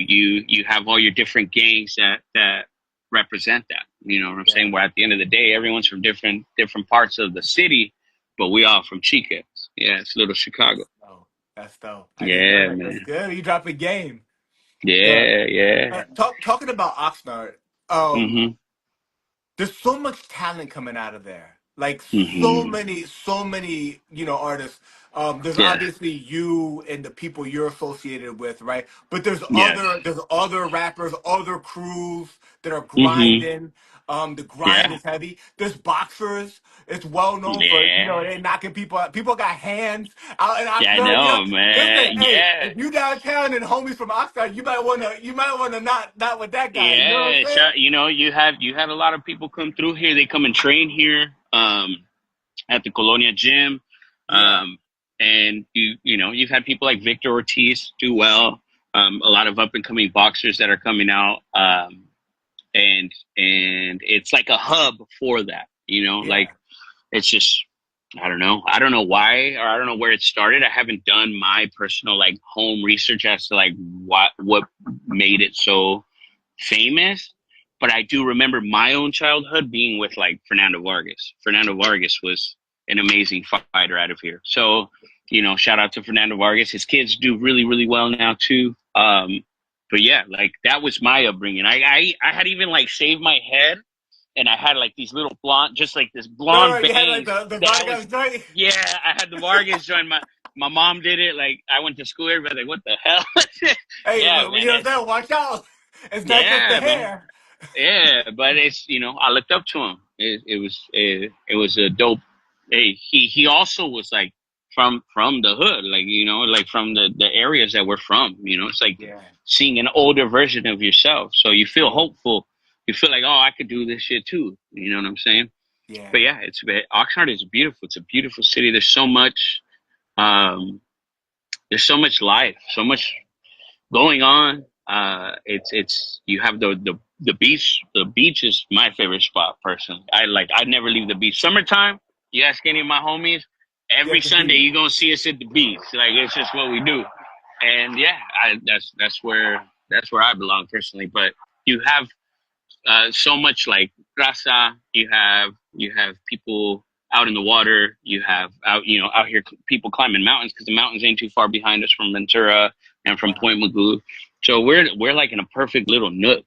you have all your different gangs that represent that. You know what I'm yeah. saying? Where at the end of the day, everyone's from different parts of the city, but we all from Chicas. Yeah, it's Little Chicago. Oh, that's dope. I didn't know Yeah, that. That's man. good. You drop a game. Yeah. Yeah, yeah. Talking about Oxnard. Um, Mhm. there's so much talent coming out of there. Like Mhm. so many, artists. There's Yeah. obviously you and the people you're associated with, right? But Yes. there's other rappers, other crews that are Mhm. grinding. The grind Yeah. is heavy. There's boxers. It's well known for, Yeah. they knocking people out. People got hands out in Yeah, I Oxnard. know, Listen, man. hey, Yeah. if you downtown and homies from Oxnard, you might wanna not with that guy. You know what I'm Yeah. saying? You had a lot of people come through here. They come and train here at the Colonia gym. Yeah. And you've had people like Victor Ortiz do well. A lot of up and coming boxers that are coming out. And it's like a hub for that, Yeah. like it's just I don't know why, or I don't know where it started. I haven't done my personal like home research as to like what made it so famous, but I do remember my own childhood being with like Fernando Vargas. Fernando Vargas was an amazing fighter out of here. So You know, shout out to Fernando Vargas. His kids do really, really well now too. But yeah, like that was my upbringing. I had even like shaved my head, and I had like these little blonde, just like this blonde You had like bangs. the Vargas joint. Yeah, I had the Vargas joint. My mom did it. Like I went to school, everybody like, what the hell? Hey, Yeah, but man. you know what I'm saying? Watch out. It's not just the Yeah, man. hair. Yeah, but it's, you know, I looked up to him. It was a dope. Hey, he also was like from the hood, like, you know, like from the areas that we're from. You know, it's like seeing an older version of yourself. So you feel hopeful. You feel like, oh, I could do this shit too. You know what I'm saying? Yeah. But yeah, Oxnard is beautiful. It's a beautiful city. There's so much. There's so much life, so much going on. It's you have the beach. The beach is my favorite spot personally. I'd never leave the beach. Summertime, you ask any of my homies, every Sunday you're gonna see us at the beach. Like it's just what we do. And yeah, that's where I belong personally. But you have so much like raza. You have people out in the water. You have out here people climbing mountains, because the mountains ain't too far behind us from Ventura and from Point Magoo. So we're like in a perfect little nook.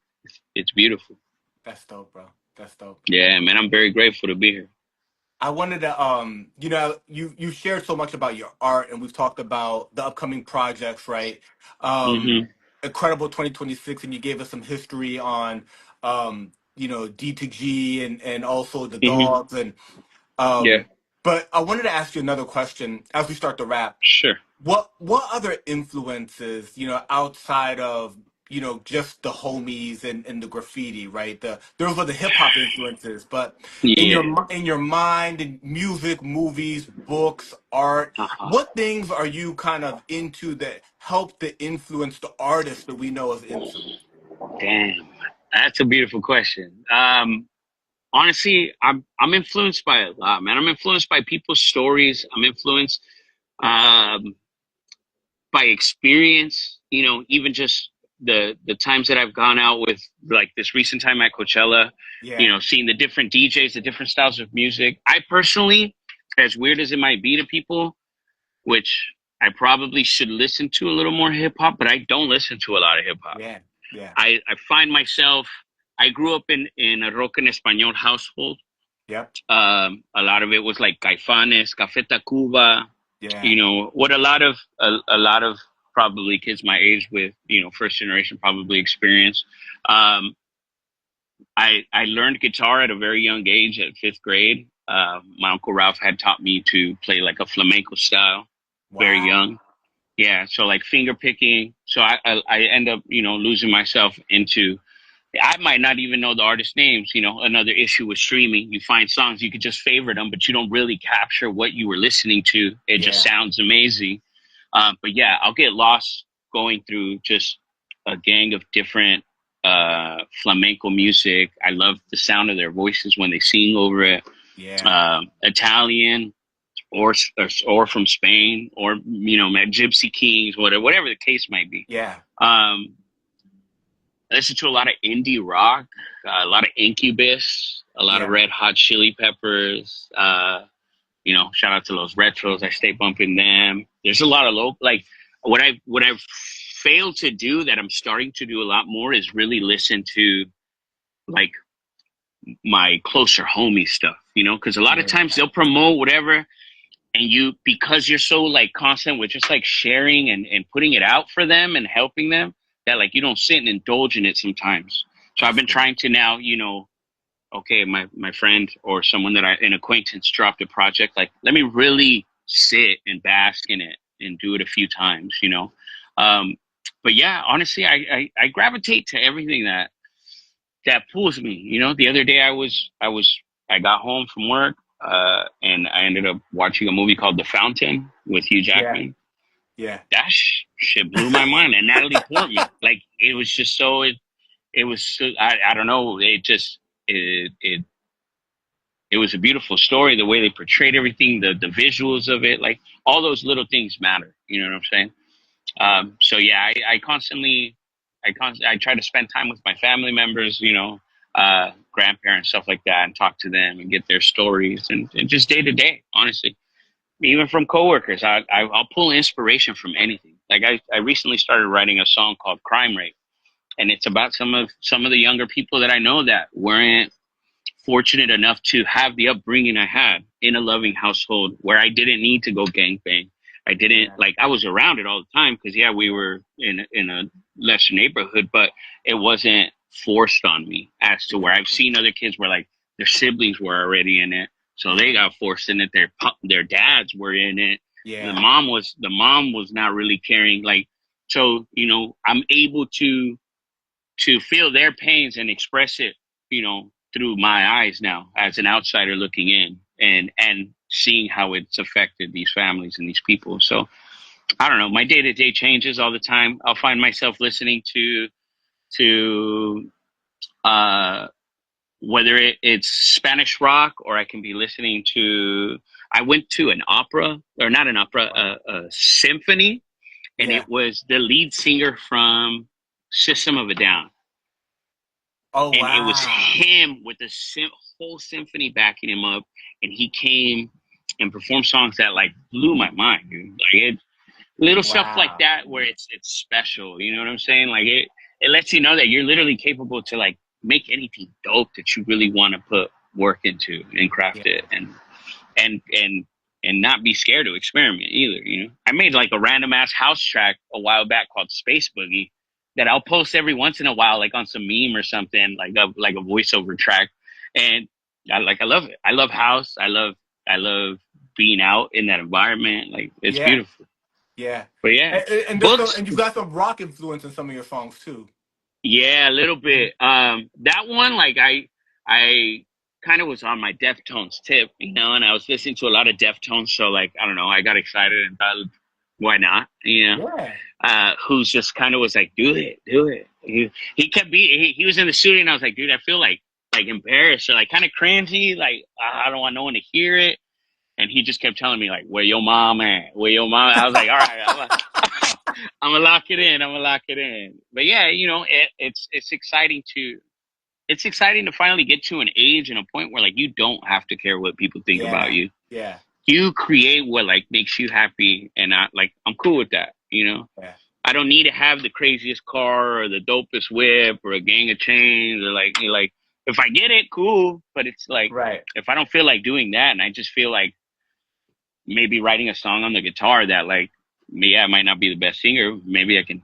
It's beautiful. That's dope, bro. That's dope. Yeah, man, I'm very grateful to be here. I wanted to, you know, you shared so much about your art, and we've talked about the upcoming projects, right? Incredible 2026, and you gave us some history on, you know, D2G and also the Dawgz, and but I wanted to ask you another question as we start to wrap. Sure. What other influences, you know, outside of, you know, just the homies and the graffiti, right? Those are the hip hop influences, but in your mind, in music, movies, books, art, what things are you kind of into that help to influence the artists that we know as Inzom? Damn, that's a beautiful question. Honestly, I'm influenced by a lot, man. I'm influenced by people's stories. I'm influenced by experience, you know, even just the times that I've gone out with, like this recent time at Coachella, you know, seeing the different DJs, the different styles of music. I personally, as weird as it might be to people, which I probably should listen to a little more hip hop, but I don't listen to a lot of hip hop. I find myself, I grew up in a rock en español household. A lot of it was like Caifanes, Café Tacuba, you know, what a lot of probably kids my age with, you know, first generation probably experience. I learned guitar at a very young age, at 5th grade. My Uncle Ralph had taught me to play like a flamenco style, very young. Yeah, so like finger picking. So I end up, you know, losing myself into, I might not even know the artist names. You know, another issue with streaming, you find songs, you could just favorite them, but you don't really capture what you were listening to. It just sounds amazing. But yeah, I'll get lost going through just a gang of different flamenco music. I love the sound of their voices when they sing over it. Italian or from Spain, or, you know, Gypsy Kings, whatever the case might be. I listen to a lot of indie rock, a lot of Incubus, a lot of Red Hot Chili Peppers. You know, shout out to Los Retros. I stay bumping them. There's a lot of local, like what I've failed to do that I'm starting to do a lot more is really listen to like my closer homie stuff, you know, because a lot of times they'll promote whatever, and because you're so like constant with just like sharing and putting it out for them and helping them, that like you don't sit and indulge in it sometimes. So I've been trying to now, you know, okay, my friend or someone that an acquaintance dropped a project, like let me really sit and bask in it and do it a few times, you know. But yeah, honestly, I gravitate to everything that pulls me. You know, the other day I got home from work, and I ended up watching a movie called The Fountain with Hugh Jackman. That shit blew my mind. And Natalie Portman, like it was just so it was so, I don't know, it was a beautiful story, the way they portrayed everything, the visuals of it, like all those little things matter, you know what I'm saying? So yeah, I constantly try to spend time with my family members, you know, grandparents, stuff like that, and talk to them and get their stories, and just day to day, honestly. even from coworkers. I'll pull inspiration from anything. Like I recently started writing a song called Crime Rate, and it's about some of the younger people that I know that weren't fortunate enough to have the upbringing I had in a loving household where I didn't need to go gangbang. I didn't like, I was around it all the time because we were in a lesser neighborhood, but it wasn't forced on me as to where I've seen other kids where like their siblings were already in it. So they got forced in it. Their dads were in it. Yeah. The mom was not really caring. Like, so, you know, I'm able to feel their pains and express it, you know, through my eyes now as an outsider looking in and seeing how it's affected these families and these people. So I don't know, my day-to-day changes all the time. I'll find myself listening to whether it's Spanish rock, or I can be listening to, I went to an opera, or not an opera, a symphony, and it was the lead singer from System of a Down. Oh, and wow. It was him with the whole symphony backing him up, and he came and performed songs that like blew my mind, dude. Like little stuff like that where it's special. You know what I'm saying? Like it lets you know that you're literally capable to like make anything dope that you really want to put work into and craft it and not be scared to experiment either. You know, I made like a random ass house track a while back called Space Boogie that I'll post every once in a while, like on some meme or something, like a voiceover track. And I love it. I love house. I love being out in that environment. Like it's beautiful. Yeah. But yeah. And you've got some rock influence in some of your songs too. Yeah, a little bit. That one, like I kind of was on my Deftones tip, you know, and I was listening to a lot of Deftones. So like, I don't know, I got excited and thought, why not? You know? Yeah. Who's just kind of was like, do it. He kept he was in the studio and I was like, dude, I feel like embarrassed or like kind of cringy. Like, I don't want no one to hear it. And he just kept telling me like, where your mom at? Where your mom at? I was like, all right, I'm gonna lock it in. But yeah, you know, it's exciting to finally get to an age and a point where like you don't have to care what people think about you. Yeah. You create what like makes you happy, and I'm cool with that, you know. Yeah. I don't need to have the craziest car or the dopest whip or a gang of chains or like if I get it, cool. But it's like if I don't feel like doing that and I just feel like maybe writing a song on the guitar that like I might not be the best singer, maybe I can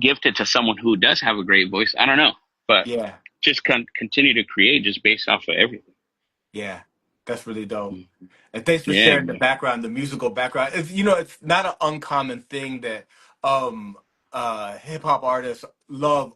gift it to someone who does have a great voice. I don't know, but just continue to create just based off of everything. Yeah, that's really dope. And thanks for sharing the background, the musical background. It's, you know, it's not an uncommon thing that hip hop artists love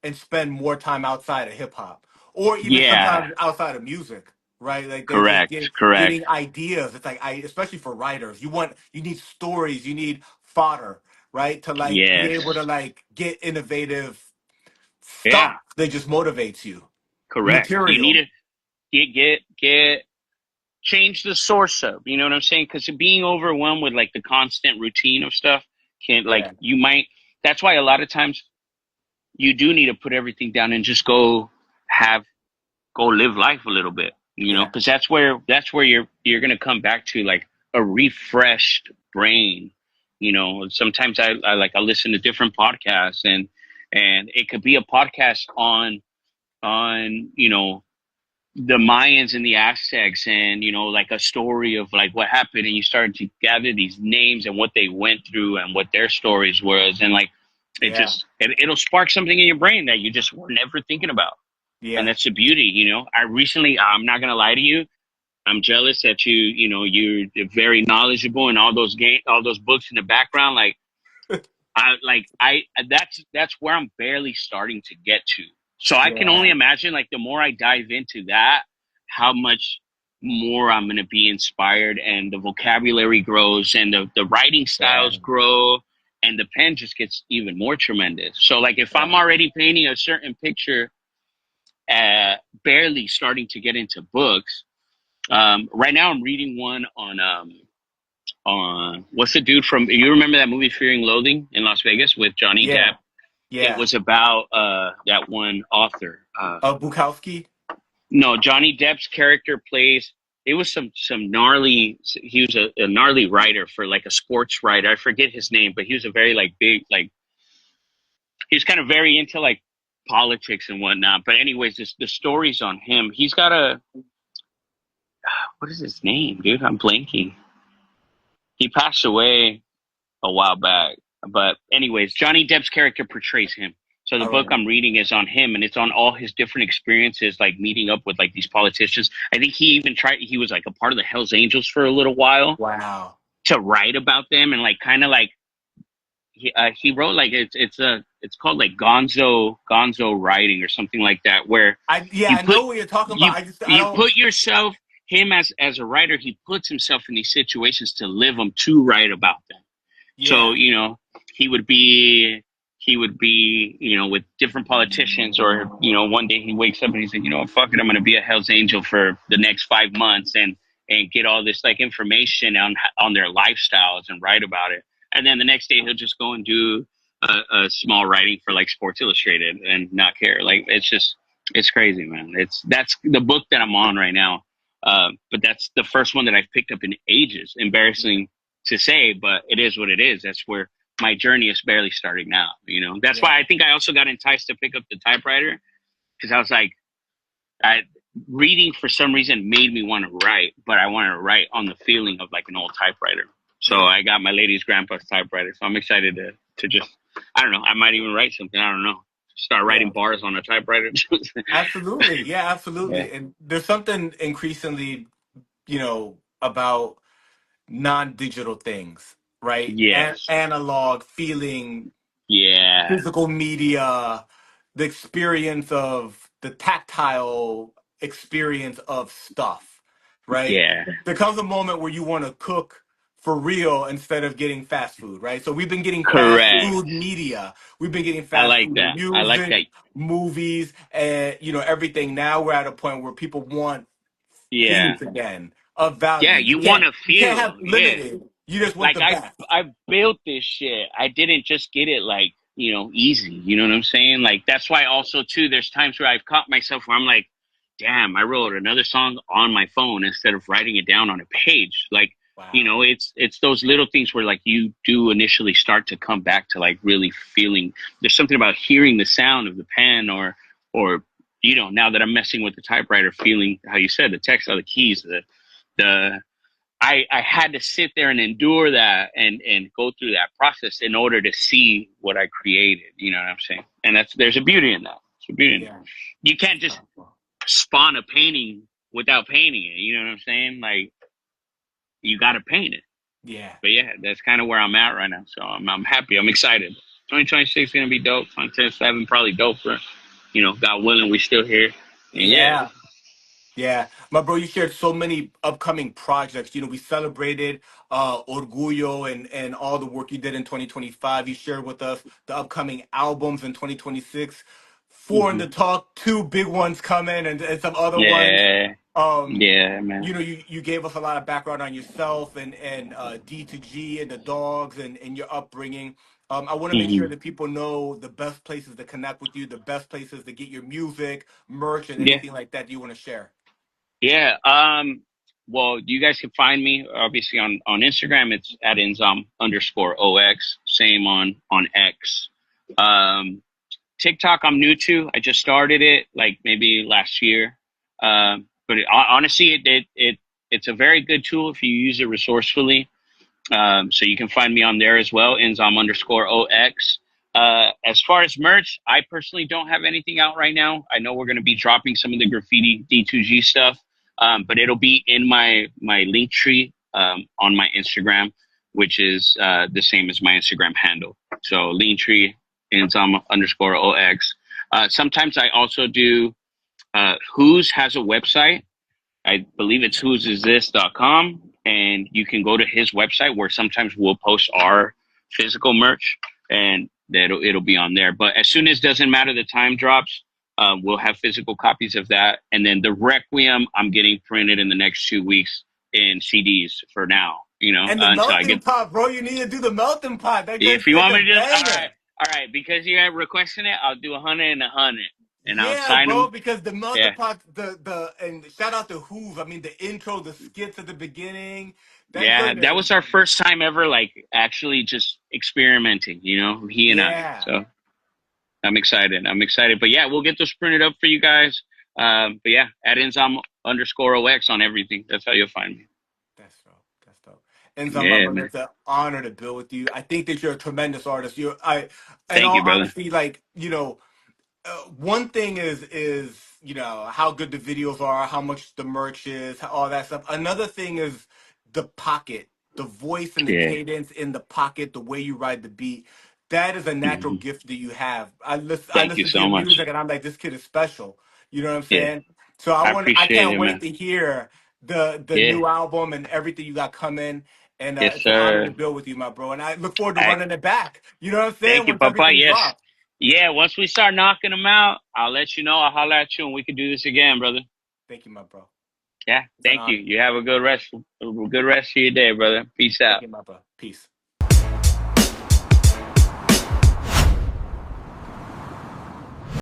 and spend more time outside of hip hop, or even sometimes outside of music, right? Like they're just getting ideas. It's like especially for writers, you need stories, you need fodder, right? To like be able to like get innovative stuff that just motivates you. Correct. Material. You need to get change the source of, you know what I'm saying? Because being overwhelmed with like the constant routine of stuff you might, that's why a lot of times you do need to put everything down and just go live life a little bit, you know, because that's where you're going to come back to like a refreshed brain. You know, sometimes I listen to different podcasts and it could be a podcast on, you know, the Mayans and the Aztecs and, you know, like a story of like what happened, and you started to gather these names and what they went through and what their stories was. And like, it'll spark something in your brain that you just were never thinking about. Yeah. And that's the beauty, you know. I'm not going to lie to you. I'm jealous that you're very knowledgeable and all those books in the background. That's where I'm barely starting to get to. So I can only imagine, like, the more I dive into that, how much more I'm going to be inspired, and the vocabulary grows and the writing styles grow, and the pen just gets even more tremendous. So like if I'm already painting a certain picture, barely starting to get into books. Right now I'm reading one on what's the dude from, you remember that movie Fear and Loathing in Las Vegas with Johnny Depp? Yeah. It was about that one author. Bukowski? No, Johnny Depp's character plays it was some gnarly. He was a gnarly writer for like a sports writer. I forget his name, but he was a very like big like. He was kind of very into like politics and whatnot. But anyways, the stories on him. He's got a what is his name, dude? I'm blanking. He passed away a while back. But anyways, Johnny Depp's character portrays him. So the book I'm reading is on him, and it's on all his different experiences, like meeting up with like these politicians. I think he even he was like a part of the Hells Angels for a little while. Wow. To write about them and like kind of like he wrote like it's called like Gonzo writing or something like that, where I know what you're talking about. I don't put yourself, him as a writer, he puts himself in these situations to live them, to write about them. Yeah. So, you know, he would be, you know, with different politicians, or, you know, one day he wakes up and he's like, you know, fuck it, I'm going to be a Hell's Angel for the next 5 months and get all this like information on their lifestyles and write about it. And then the next day he'll just go and do a small writing for like Sports Illustrated and not care. Like, it's crazy, man. That's the book that I'm on right now. But that's the first one that I've picked up in ages. Embarrassing to say, but it is what it is. That's where my journey is barely starting now. You know, that's why I think I also got enticed to pick up the typewriter, because I was like, reading for some reason made me want to write, but I want to write on the feeling of like an old typewriter. So I got my lady's grandpa's typewriter. So I'm excited to just, I don't know, I might even write something. I don't know. Start writing bars on a typewriter. Absolutely. Yeah, absolutely. Yeah. And there's something increasingly, you know, about non-digital things, right? Yes. Analog feeling, physical media, the experience of the tactile experience of stuff, right? Yeah. There comes a moment where you want to cook for real instead of getting fast food, right? So we've been getting fast food media. We've been getting fast food music, movies, and, you know, everything. Now we're at a point where people want things again of value. Yeah, you want to feel. You can't have limited. You just want like the best. I built this shit. I didn't just get it like, you know, easy. You know what I'm saying? Like, that's why also too, there's times where I've caught myself where I'm like, damn, I wrote another song on my phone instead of writing it down on a page. Like, you know, it's those little things where like you do initially start to come back to like really feeling. There's something about hearing the sound of the pen or you know, now that I'm messing with the typewriter, feeling how you said the text, the keys, I had to sit there and endure that and go through that process in order to see what I created. You know what I'm saying? And there's a beauty in that. There's a beauty in that. You can't just spawn a painting without painting it. You know what I'm saying? Like, you got to paint it. Yeah. But yeah, that's kind of where I'm at right now. So I'm happy. I'm excited. 2026 is going to be dope. 2027 probably dope for, you know, God willing, we're still here. And yeah. My bro, you shared so many upcoming projects. You know, we celebrated Orgullo and all the work you did in 2025. You shared with us the upcoming albums in 2026. Four in the talk, 2 big ones coming, and some other ones. Man. You know, you gave us a lot of background on yourself and D2G and the Dawgz and your upbringing. I want to make sure that people know the best places to connect with you, the best places to get your music, merch, and anything like that you want to share. Yeah. Well, you guys can find me obviously on Instagram. It's at Inzom_OX. Same on X. TikTok I'm new to. I just started it like maybe last year. But honestly, it's a very good tool if you use it resourcefully. So you can find me on there as well, Inzom_OX. As far as merch, I personally don't have anything out right now. I know we're going to be dropping some of the graffiti D2G stuff, but it'll be in my link tree on my Instagram, which is the same as my Instagram handle. So Linktree, Inzom_OX. Sometimes I also do Who's has a website. I believe it's who'sisthis.com, and you can go to his website where sometimes we'll post our physical merch, and it'll be on there. But as soon as Doesn't Matter the time drops, we'll have physical copies of that. And then the Requiem I'm getting printed in the next 2 weeks in CDs for now. You know, and the melting pot, bro. You need to do the melting pot. If you want me to do, all right, because you have requesting it, I'll do 100 and 100. and I'll Yeah, sign bro, them. because the Yeah, multiple and shout out to Hoove. I mean, the intro, the skits at the beginning. That yeah, joint that is was our first time ever, like actually just experimenting. You know, he and I. yeah. So I'm excited. I'm excited. But yeah, we'll get those printed up for you guys. But yeah, at Inzom_OX on everything. That's how you'll find me. That's dope. That's dope. Inzom, my Yeah, brother, man. it's an honor to build with you. I think that you're a tremendous artist. In Thank all you, brother. honesty, like one thing is how good the videos are, how much the merch is, all that stuff. Another thing is the pocket, the voice and the Yeah. cadence in the pocket, the way you ride the beat. That is a natural Hmm. gift that you have. I Thank you listen to so your much. music and I'm like, this kid is special. You know what I'm Yeah, saying? So I I appreciate can't it, wait man. to hear the Yeah. new album and everything you got coming. And Yes, it's an honor to sir. build with you, my bro. And I look forward to I running it back. You know what I'm thank saying? you, Once Papa. everything Yes. drops. Yeah, once we start knocking them out, I'll let you know. I'll holler at you and we can do this again, brother. Thank you, my bro. Yeah, It's an thank you. honor. You have a good rest of your day, brother. Peace Thank out. you, my bro. Peace.